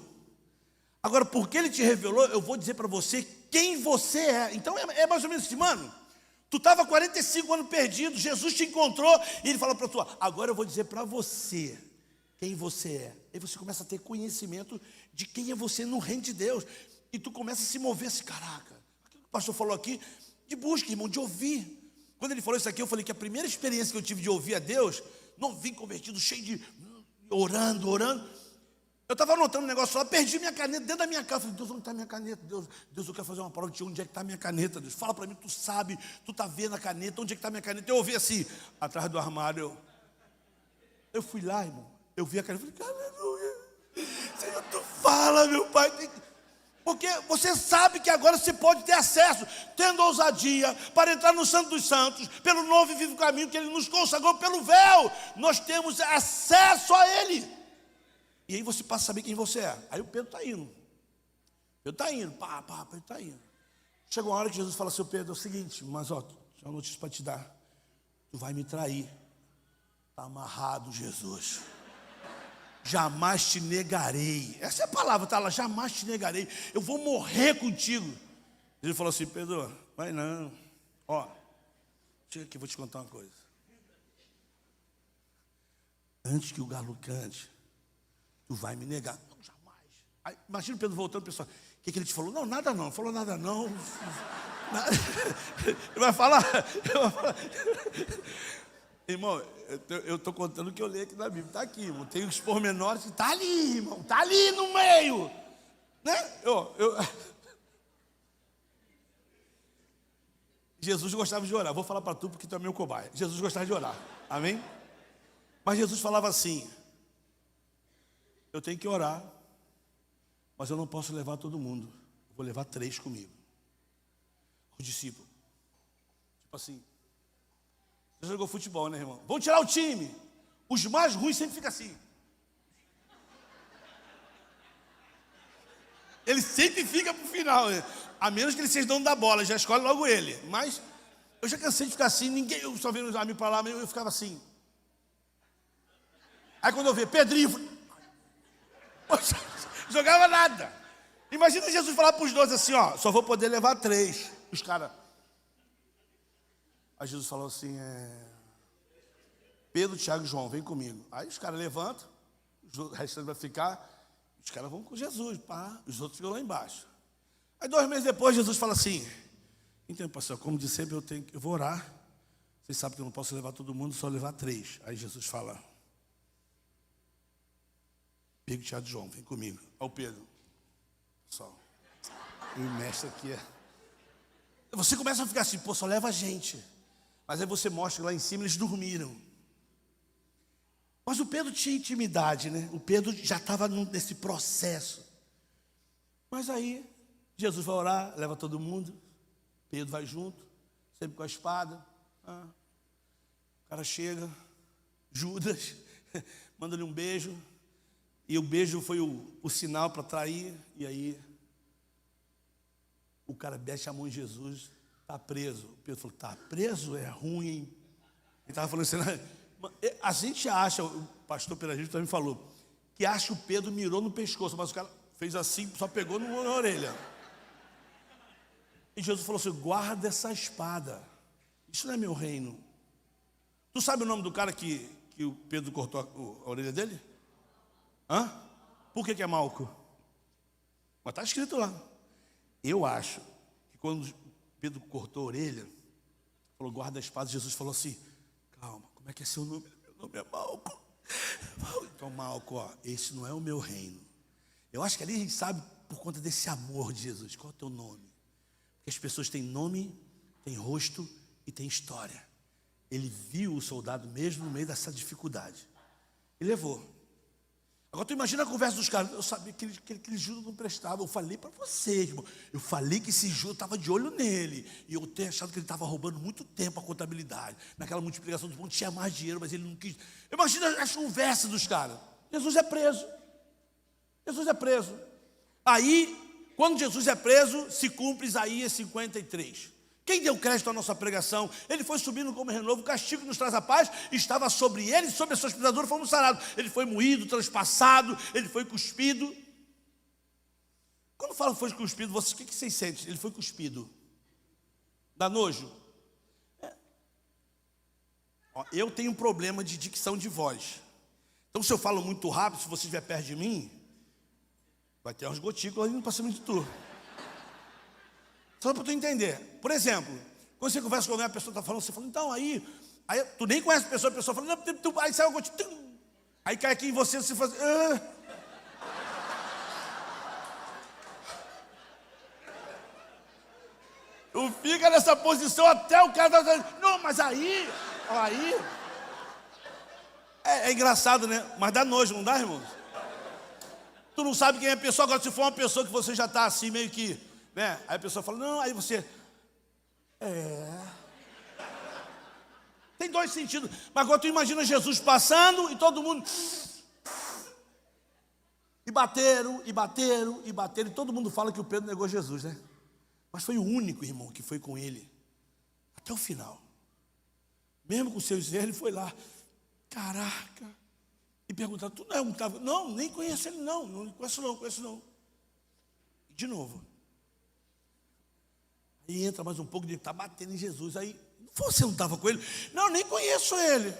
Agora, porque ele te revelou, eu vou dizer para você quem você é. Então é mais ou menos assim, mano, tu estava 45 anos perdido, Jesus te encontrou, e ele fala para tu, agora eu vou dizer para você quem você é. Aí você começa a ter conhecimento de quem é você no reino de Deus. E tu começa a se mover assim, caraca, aquilo que o pastor falou aqui, de busca, irmão, de ouvir. Quando ele falou isso aqui, eu falei que a primeira experiência que eu tive de ouvir a Deus, não vim convertido, cheio de orando. Eu estava anotando um negócio lá, perdi minha caneta dentro da minha casa. Falei, Deus, onde está minha caneta? Deus, eu quero fazer uma prova de ti, onde é que está minha caneta? Deus, fala para mim, tu sabe, tu está vendo a caneta, onde é que está minha caneta? Eu ouvi assim, atrás do armário. Eu fui lá, irmão, eu vi a caneta, eu falei, aleluia, Senhor, tu fala, meu Pai, porque você sabe que agora você pode ter acesso, tendo ousadia, para entrar no Santo dos Santos, pelo novo e vivo caminho que Ele nos consagrou pelo véu. Nós temos acesso a Ele. E aí você passa a saber quem você é. Aí o Pedro está indo. Pedro está indo, Pedro está indo. Chegou uma hora que Jesus fala assim, Pedro, é o seguinte, mas ó, tinha uma notícia para te dar. Tu vai me trair. Está amarrado, Jesus. Jamais te negarei. Essa é a palavra, está lá, jamais te negarei. Eu vou morrer contigo. Ele falou assim, Pedro, vai não. Ó, chega aqui, vou te contar uma coisa. Antes que o galo cante, tu vai me negar. Não, jamais. Aí, imagina o Pedro voltando, pessoal. O que ele te falou? Não, nada não. Falou nada não. Ele vai falar. Irmão, eu estou contando o que eu leio aqui na Bíblia. Está aqui, irmão. Tem os pormenores que está ali, irmão. Está ali no meio. Né? Jesus gostava de orar. Vou falar para tu porque tu é meu cobaia. Jesus gostava de orar. Amém? Mas Jesus falava assim, eu tenho que orar, mas eu não posso levar todo mundo. Eu vou levar 3 comigo. Os discípulos. Tipo assim. Você jogou futebol, né, irmão? Vão tirar o time. Os mais ruins sempre ficam assim. Ele sempre fica pro final, né? A menos que ele seja dono da bola, já escolhe logo ele. Mas Eu já cansei de ficar assim, ninguém, eu só vendo os amigos para lá, eu ficava assim. Aí quando eu vi Pedrinho, jogava nada. Imagina Jesus falar para os 12 assim, ó, só vou poder levar 3. Os caras. Aí Jesus falou assim, Pedro, Tiago e João, vem comigo. Aí os caras levantam, o restante vai ficar, os caras vão com Jesus, pá, os outros ficam lá embaixo. Aí 2 meses depois, Jesus fala assim, então, pastor, como de sempre, eu vou orar. Vocês sabem que eu não posso levar todo mundo, só levar 3. Aí Jesus fala, Pedro, Tiago e João, vem comigo. Olha o Pedro. Pessoal, o mestre aqui Você começa a ficar assim, pô, só leva a gente. Mas aí você mostra que lá em cima eles dormiram. Mas o Pedro tinha intimidade, né? O Pedro já estava nesse processo. Mas aí, Jesus vai orar, leva todo mundo. Pedro vai junto, sempre com a espada. O cara chega, Judas, manda-lhe um beijo. E o beijo foi o sinal para trair. E aí, o cara mete a mão em Jesus, está preso. O Pedro falou, está preso? É ruim, hein? Ele estava falando assim, a gente acha, o pastor Peragito também falou, que acha que o Pedro mirou no pescoço, mas o cara fez assim, só pegou na orelha. E Jesus falou assim, guarda essa espada. Isso não é meu reino. Tu sabe o nome do cara que o Pedro cortou a orelha dele? Por que é Malco? Mas está escrito lá. Eu acho que quando Pedro cortou a orelha, falou, guarda a espada, Jesus falou assim, calma, como é que é seu nome? Meu nome é Malco. Então, Malco, esse não é o meu reino. Eu acho que ali a gente sabe, por conta desse amor de Jesus, qual é o teu nome? Porque as pessoas têm nome, têm rosto e têm história. Ele viu o soldado mesmo no meio dessa dificuldade. E levou. Agora tu imagina a conversa dos caras. Eu sabia que aquele Judas não prestava. Eu falei para vocês, irmão. Eu falei que esse Judas estava de olho nele. E eu tenho achado que ele estava roubando muito tempo a contabilidade. Naquela multiplicação dos pontos tinha mais dinheiro, mas ele não quis. Imagina as conversas dos caras. Jesus é preso. Jesus é preso. Aí, quando Jesus é preso, se cumpre Isaías 53. Quem deu crédito à nossa pregação? Ele foi subindo como renovo, o castigo que nos traz a paz estava sobre ele, sobre as suas pisaduras fomos sarados. Ele foi moído, transpassado, ele foi cuspido. Quando fala que foi cuspido, o que vocês sentem? Ele foi cuspido. Dá nojo? Eu tenho um problema de dicção de voz. Então, se eu falo muito rápido, se você estiver perto de mim, vai ter umas gotículas indo para cima de tu. Só para tu entender. Por exemplo, quando você conversa com alguém, a pessoa está falando, você fala, então aí tu nem conhece a pessoa fala, não, aí sai uma gotícula, aí cai aqui em você faz. Tu fica nessa posição até o cara não, mas aí é engraçado, né? Mas dá nojo, não dá, irmãos? Tu não sabe quem é a pessoa, agora se for uma pessoa que você já está assim meio que, né? Aí a pessoa fala, não, aí você tem 2 sentidos. Mas agora tu imagina Jesus passando e todo mundo e bateram, e todo mundo fala que o Pedro negou Jesus, né? Mas foi o único, irmão, que foi com ele até o final. Mesmo com seus erros, ele foi lá, caraca, e perguntaram, tu não é um que estava? Não, nem conheço ele não conheço não. De novo. E entra mais um pouco, ele está batendo em Jesus. Aí, você não estava com ele? Não, nem conheço ele.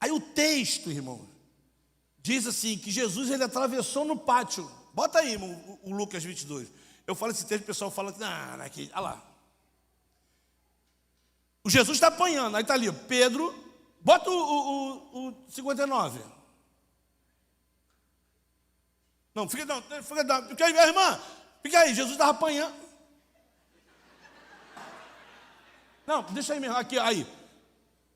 Aí o texto, irmão, diz assim, que Jesus ele atravessou no pátio. Bota aí, irmão, o Lucas 22. Eu falo esse texto, o pessoal fala, não, aqui, olha lá. O Jesus está apanhando, aí está ali, Pedro, bota o 59. Não, fica aí, minha irmã, fica aí, Jesus estava apanhando. Não, deixa aí mesmo, aqui, aí.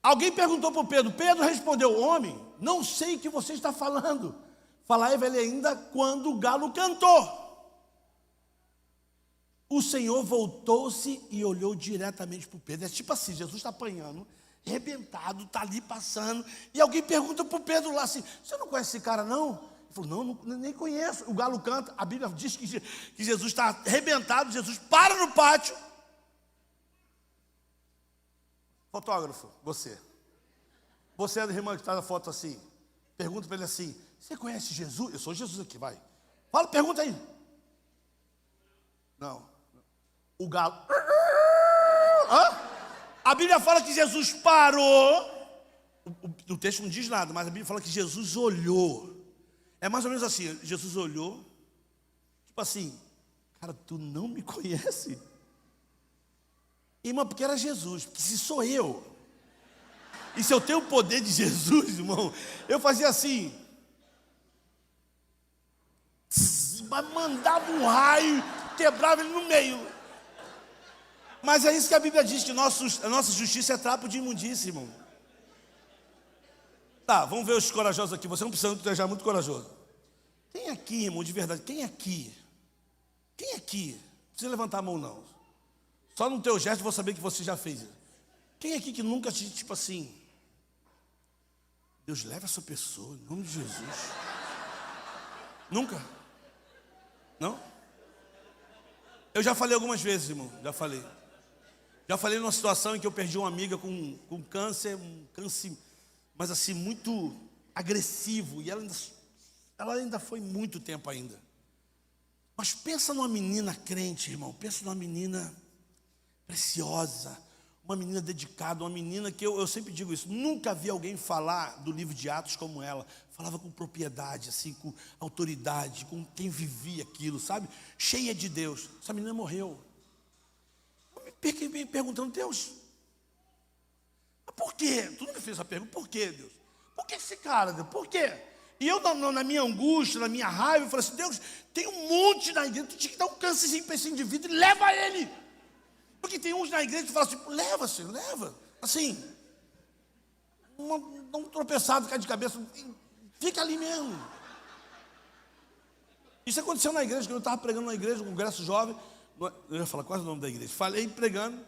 Alguém perguntou para o Pedro, Pedro respondeu, homem, não sei o que você está falando. Falava ele ainda quando o galo cantou. O Senhor voltou-se e olhou diretamente para o Pedro. É tipo assim, Jesus está apanhando, arrebentado, está ali passando. E alguém pergunta para o Pedro lá assim, você não conhece esse cara não? Ele falou, não, nem conheço. O galo canta, a Bíblia diz que Jesus está arrebentado, Jesus para no pátio. Fotógrafo, você. Você é da irmã que está na foto assim. Pergunta para ele assim: você conhece Jesus? Eu sou Jesus aqui, vai. Fala, pergunta aí. Não. O galo. Hã? A Bíblia fala que Jesus parou. O texto não diz nada, mas a Bíblia fala que Jesus olhou. É mais ou menos assim: Jesus olhou, tipo assim, cara, tu não me conhece? Irmão, porque era Jesus, porque se sou eu, e se eu tenho o poder de Jesus, irmão, eu fazia assim, mandava um raio, quebrava ele no meio. Mas é isso que a Bíblia diz, que a nossa justiça é trapo de imundícia, irmão. Tá, vamos ver os corajosos aqui. Você não precisa ser muito corajoso. Quem aqui, irmão, de verdade, quem aqui? Quem aqui? Não precisa levantar a mão, não. Só no teu gesto eu vou saber que você já fez isso. Quem aqui que nunca, tipo assim, Deus leva essa pessoa, em nome de Jesus? Nunca? Não? Eu já falei algumas vezes, irmão, já falei. Já falei numa situação em que eu perdi uma amiga com câncer, um câncer, mas assim, muito agressivo. E ela ainda foi muito tempo ainda. Mas pensa numa menina crente, irmão. Pensa numa menina preciosa, uma menina dedicada, uma menina que eu sempre digo isso. Nunca vi alguém falar do livro de Atos como ela. Falava com propriedade, assim, com autoridade, com quem vivia aquilo, sabe? Cheia de Deus. Essa menina morreu. Eu me perguntando: Deus, mas por quê? Tu nunca fez essa pergunta: por quê, Deus? Por que esse cara, Deus? Por quê? E eu, na minha angústia, na minha raiva, eu falei assim: Deus, tem um monte na igreja, tu tinha que dar um câncerzinho para esse indivíduo e leva ele. Porque tem uns na igreja que falam assim: leva, Senhor, leva. Assim, dá um tropeçado, cai de cabeça, fica ali mesmo. Isso aconteceu na igreja, quando eu estava pregando na igreja, no congresso jovem. Eu ia falar quase o nome da igreja. Falei pregando.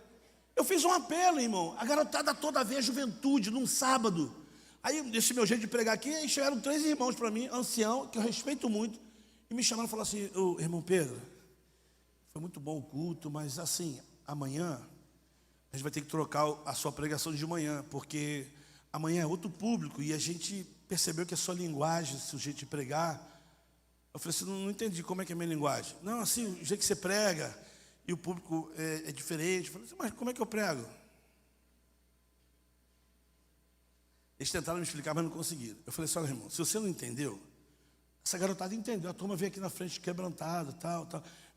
Eu fiz um apelo, irmão. A garotada toda veio, a juventude, num sábado. Aí, esse meu jeito de pregar aqui, aí chegaram 3 irmãos para mim, ancião, que eu respeito muito, e me chamaram e falaram assim: irmão Pedro, foi muito bom o culto, mas assim, amanhã a gente vai ter que trocar a sua pregação de manhã, porque amanhã é outro público e a gente percebeu que a sua linguagem, seu jeito de pregar. Eu falei assim: não entendi como é que é a minha linguagem. Não, assim, o jeito que você prega e o público é diferente. Eu falei assim: mas como é que eu prego? Eles tentaram me explicar, mas não conseguiram. Eu falei assim: olha, irmão, se você não entendeu, essa garotada entendeu. A turma veio aqui na frente quebrantada, tal.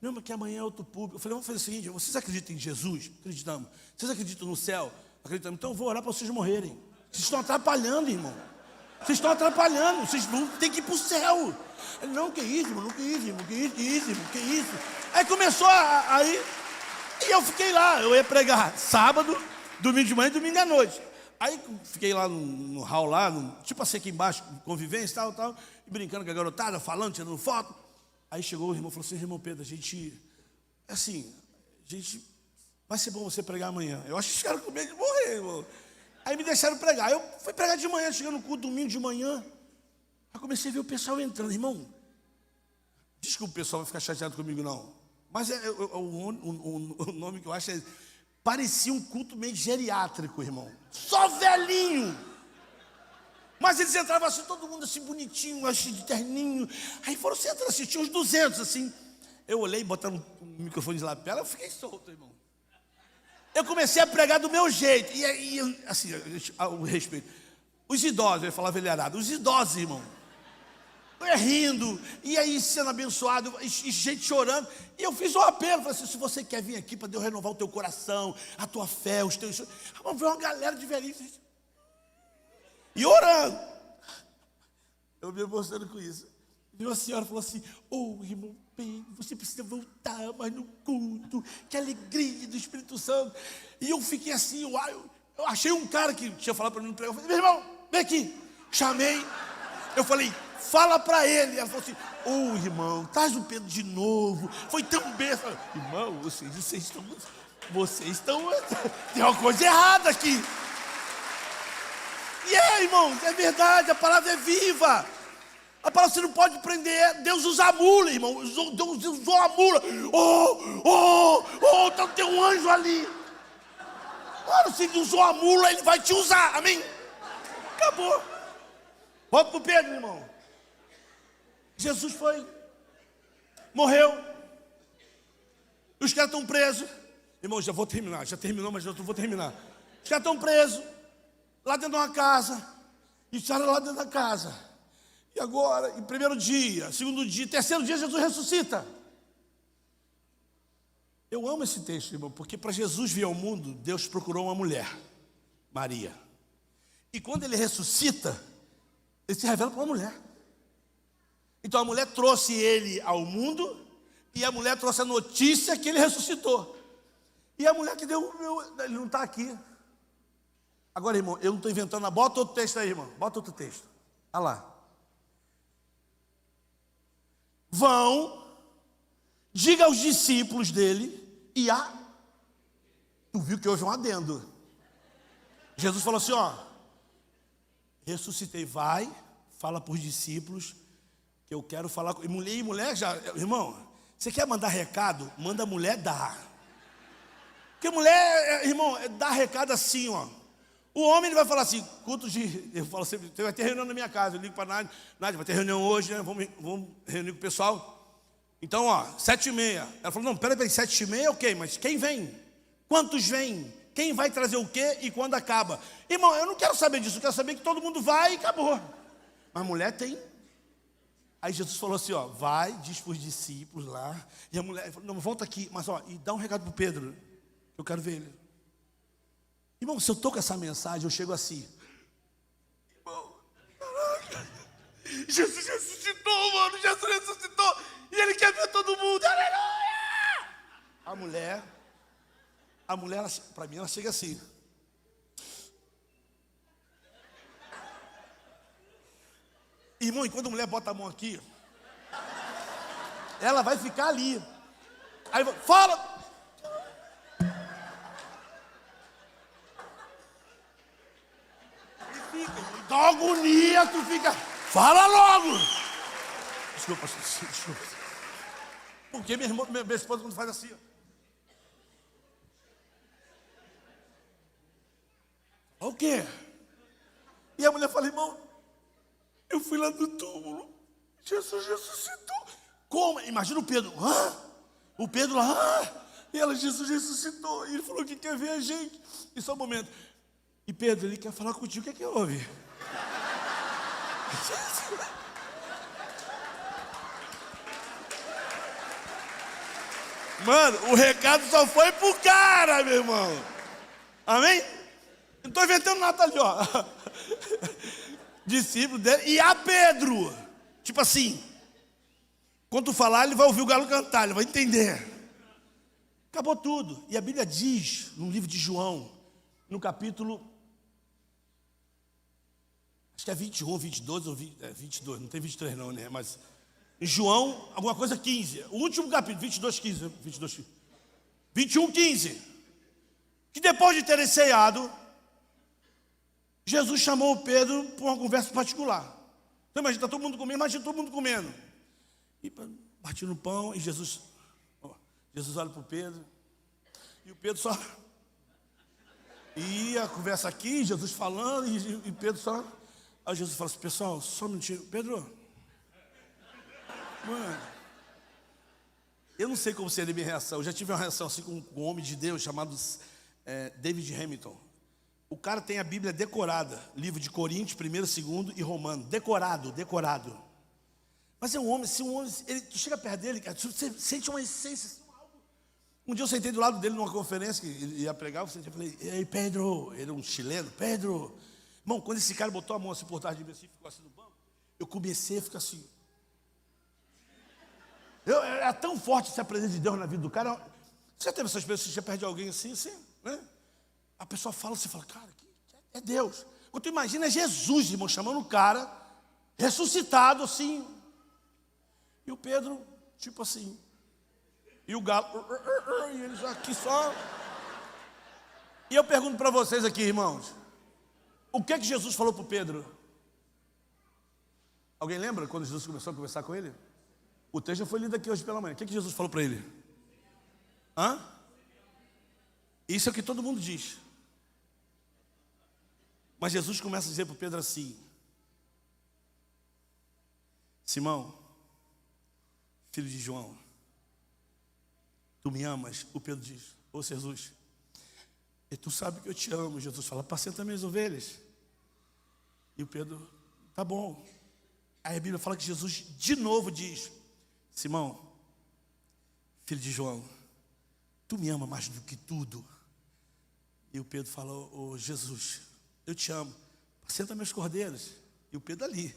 Não, mas que amanhã é outro público. Eu falei: vamos fazer o seguinte: vocês acreditam em Jesus? Acreditamos. Vocês acreditam no céu? Acreditamos. Então eu vou orar para vocês morrerem. Vocês estão atrapalhando, irmão. Vocês estão atrapalhando. Vocês vão ter que ir para o céu. Ele: não, que isso, irmão, que isso, irmão, que isso, irmão, que isso. Aí começou aí, e eu fiquei lá. Eu ia pregar sábado, domingo de manhã e domingo à noite. Aí fiquei lá no hall lá, tipo assim aqui embaixo, convivência, tal, e brincando com a garotada, falando, tirando foto. Aí chegou o irmão e falou assim: irmão Pedro, a gente vai ser bom você pregar amanhã. Eu acho que os caras com medo de morrer, irmão. Aí me deixaram pregar. Eu fui pregar de manhã, chegando no culto domingo de manhã. Aí comecei a ver o pessoal entrando. Irmão, desculpa, o pessoal vai ficar chateado comigo, não. Mas o nome que eu acho é... Parecia um culto meio geriátrico, irmão. Só velhinho. Mas eles entravam assim, todo mundo assim, bonitinho, assim, de terninho. Aí foram sentando assim, tinha uns 200, assim. Eu olhei, botaram um microfone de lapela, eu fiquei solto, irmão. Eu comecei a pregar do meu jeito. E assim, o respeito. Os idosos, eu ia falar velharada. Os idosos, irmão. Rindo, e aí sendo abençoado, e gente chorando. E eu fiz um apelo, falei assim: se você quer vir aqui para Deus renovar o teu coração, a tua fé, os teus... Vamos ver uma galera de velhinhos e orando. Eu me emocionando com isso. E uma senhora falou assim: irmão Pedro, você precisa voltar mais no culto, que alegria do Espírito Santo. E eu fiquei assim, eu achei um cara que tinha falado para mim no pregar. Eu falei: meu irmão, vem aqui. Chamei, eu falei: fala para ele. Ela falou assim: irmão, traz o Pedro de novo. Foi tão bem. Falei: irmão, vocês estão tem uma coisa errada aqui. E irmão, é verdade, a palavra é viva. A palavra você não pode prender. Deus usa a mula, irmão. Deus usou a mula. Então tem um anjo ali. Claro, se ele usou a mula, ele vai te usar, amém? Acabou. Volta para o Pedro, irmão. Jesus foi, morreu. Os caras estão presos. Irmão, já vou terminar, já terminou, mas já vou terminar. Os caras estão presos, lá dentro de uma casa. E estavam lá dentro da casa. E agora, em primeiro dia, segundo dia, terceiro dia, Jesus ressuscita. Eu amo esse texto, irmão, porque para Jesus vir ao mundo, Deus procurou uma mulher, Maria. E quando ele ressuscita, ele se revela para uma mulher. Então a mulher trouxe ele ao mundo, e a mulher trouxe a notícia que ele ressuscitou. E a mulher que deu, ele não está aqui. Agora, irmão, eu não estou inventando, bota outro texto aí, irmão, bota outro texto. Olha lá. Vão, diga aos discípulos dele, tu viu que houve um adendo. Jesus falou assim, ó, ressuscitei, vai, fala para os discípulos, que eu quero falar com... E mulher já, irmão, você quer mandar recado? Manda a mulher dar. Porque mulher, irmão, dá recado assim, ó. O homem ele vai falar assim, culto de... Eu falo sempre, vai ter reunião na minha casa, eu ligo para a Nádia, vai ter reunião hoje, né? Vamos reunir com o pessoal. Então, ó, 7h30. Ela falou, não, peraí, 7h30, ok, mas quem vem? Quantos vêm? Quem vai trazer o quê e quando acaba? Irmão, eu não quero saber disso, eu quero saber que todo mundo vai e acabou. Mas mulher tem. Aí Jesus falou assim, ó, vai, diz para os discípulos lá. E a mulher falou, não, volta aqui, mas ó, e dá um recado para o Pedro, eu quero ver ele. Irmão, se eu estou com essa mensagem, eu chego assim. Irmão, caraca, Jesus ressuscitou, mano, Jesus ressuscitou. E ele quer ver todo mundo, aleluia! A mulher, para mim, ela chega assim. Irmão, e quando a mulher bota a mão aqui, ela vai ficar ali. Aí, fala! E fica, dá agonia, tu fica, fala logo! Desculpa. Porque minha esposa quando faz assim, ó. O quê? E a mulher fala, irmão, eu fui lá do túmulo, Jesus ressuscitou. Como? Imagina o Pedro, o Pedro lá, e ela, Jesus ressuscitou. E ele falou que quer ver a gente. E só um momento. E Pedro, ele quer falar contigo, o que houve? Mano, o recado só foi pro cara, meu irmão. Amém? Não estou inventando nada ali, ó. Discípulo dele. E a Pedro. Tipo assim. Quando tu falar, ele vai ouvir o galo cantar, ele vai entender. Acabou tudo. E a Bíblia diz, no livro de João, no capítulo... Acho que é 21, 22 ou 22. Não tem 23 não, né? Mas... Em João, alguma coisa 15. O último capítulo, 22, 15. 21, 15. Que depois de terem ceado, Jesus chamou o Pedro para uma conversa particular. Então imagina, está todo mundo comendo, imagina todo mundo comendo. E partindo o pão, e Jesus olha para o Pedro. E o Pedro só... E a conversa aqui, Jesus falando, e Pedro só... Aí Jesus fala assim, pessoal, só um minutinho. Pedro... Mano, eu não sei como seria a minha reação. Eu já tive uma reação assim com um homem de Deus chamado David Hamilton. O cara tem a Bíblia decorada, livro de Coríntios, 1º, 2º e Romano, decorado. Mas é um homem, tu chega perto dele, cara, você sente uma essência. Um dia eu sentei do lado dele numa conferência que ele ia pregar, eu falei, ei Pedro, ele é um chileno, Pedro. Irmão, quando esse cara botou a mão assim por trás de mim, assim, ficou assim no banco, eu comecei a ficar assim. É tão forte essa presença de Deus na vida do cara. Você já teve essas pessoas que você perde alguém assim, né? A pessoa fala, você fala, cara, é Deus. Quando tu imagina, é Jesus, irmão, chamando o cara, ressuscitado assim. E o Pedro, tipo assim. E o galo, e eles aqui só. E eu pergunto para vocês aqui, irmãos, o que Jesus falou para o Pedro? Alguém lembra quando Jesus começou a conversar com ele? O texto já foi lido aqui hoje pela manhã. O que Jesus falou para ele? Isso é o que todo mundo diz. Mas Jesus começa a dizer para Pedro assim: Simão, filho de João, tu me amas? O Pedro diz: ô Jesus, e tu sabe que eu te amo. Jesus fala: apacenta minhas ovelhas. E o Pedro: tá bom. Aí a Bíblia fala que Jesus de novo diz: Simão, filho de João, tu me ama mais do que tudo. E o Pedro fala: ô Jesus, eu te amo, apacenta meus cordeiros. E o Pedro ali.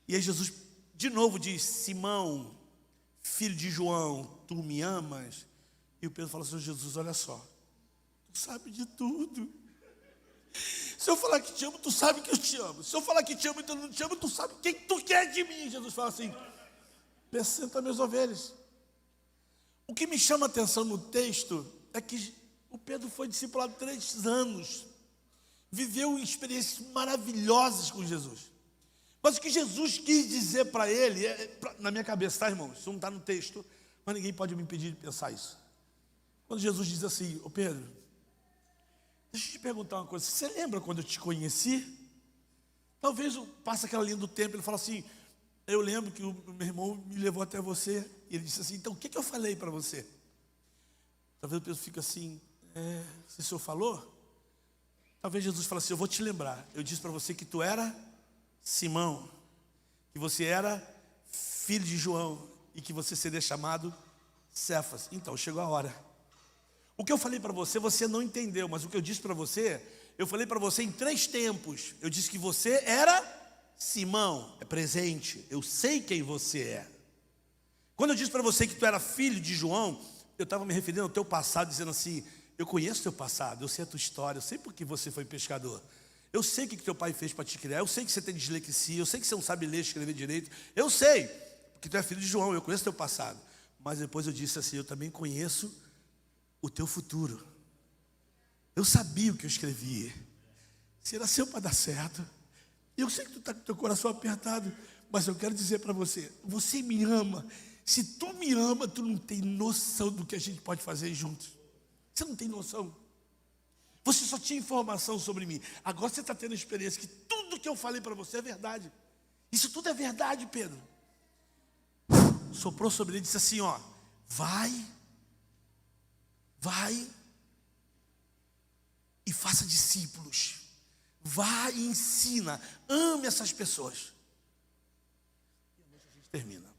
E aí Jesus de novo diz: Simão, filho de João, tu me amas? E o Pedro fala: Senhor Jesus, olha só, tu sabe de tudo. Se eu falar que te amo, tu sabe que eu te amo. Se eu falar que te amo e tu não te amo, tu sabe quem tu quer de mim. Jesus fala assim: apacenta minhas ovelhas. O que me chama a atenção no texto é que o Pedro foi discipulado 3 anos, viveu experiências maravilhosas com Jesus. Mas o que Jesus quis dizer para ele, na minha cabeça, tá, irmão? Isso não está no texto, mas ninguém pode me impedir de pensar isso. Quando Jesus diz assim: ô Pedro, deixa eu te perguntar uma coisa, você lembra quando eu te conheci? Talvez passe aquela linha do tempo, ele fala assim: eu lembro que o meu irmão me levou até você, e ele disse assim: então o que eu falei para você? Talvez o Pedro fique assim: se o senhor falou? Talvez Jesus fale assim: eu vou te lembrar, eu disse para você que tu era Simão, que você era filho de João, e que você seria chamado Cefas. Então chegou a hora. O que eu falei para você, você não entendeu, mas o que eu disse para você, eu falei para você em 3 tempos. Eu disse que você era Simão, é presente, eu sei quem você é. Quando eu disse para você que tu era filho de João, eu estava me referindo ao teu passado, dizendo assim: eu conheço teu passado, eu sei a tua história, eu sei porque você foi pescador, eu sei o que teu pai fez para te criar, eu sei que você tem dislexia, eu sei que você não sabe ler e escrever direito, eu sei, porque tu é filho de João, eu conheço teu passado. Mas depois eu disse assim: eu também conheço o teu futuro. Eu sabia o que eu escrevi, se era seu para dar certo. Eu sei que tu está com o teu coração apertado, mas eu quero dizer para você: você me ama. Se tu me ama, tu não tem noção do que a gente pode fazer juntos. Você não tem noção. Você só tinha informação sobre mim. Agora você está tendo a experiência que tudo que eu falei para você é verdade. Isso tudo é verdade, Pedro. Soprou sobre ele e disse assim: ó, vai e faça discípulos. Vai e ensina. Ame essas pessoas. E a gente termina.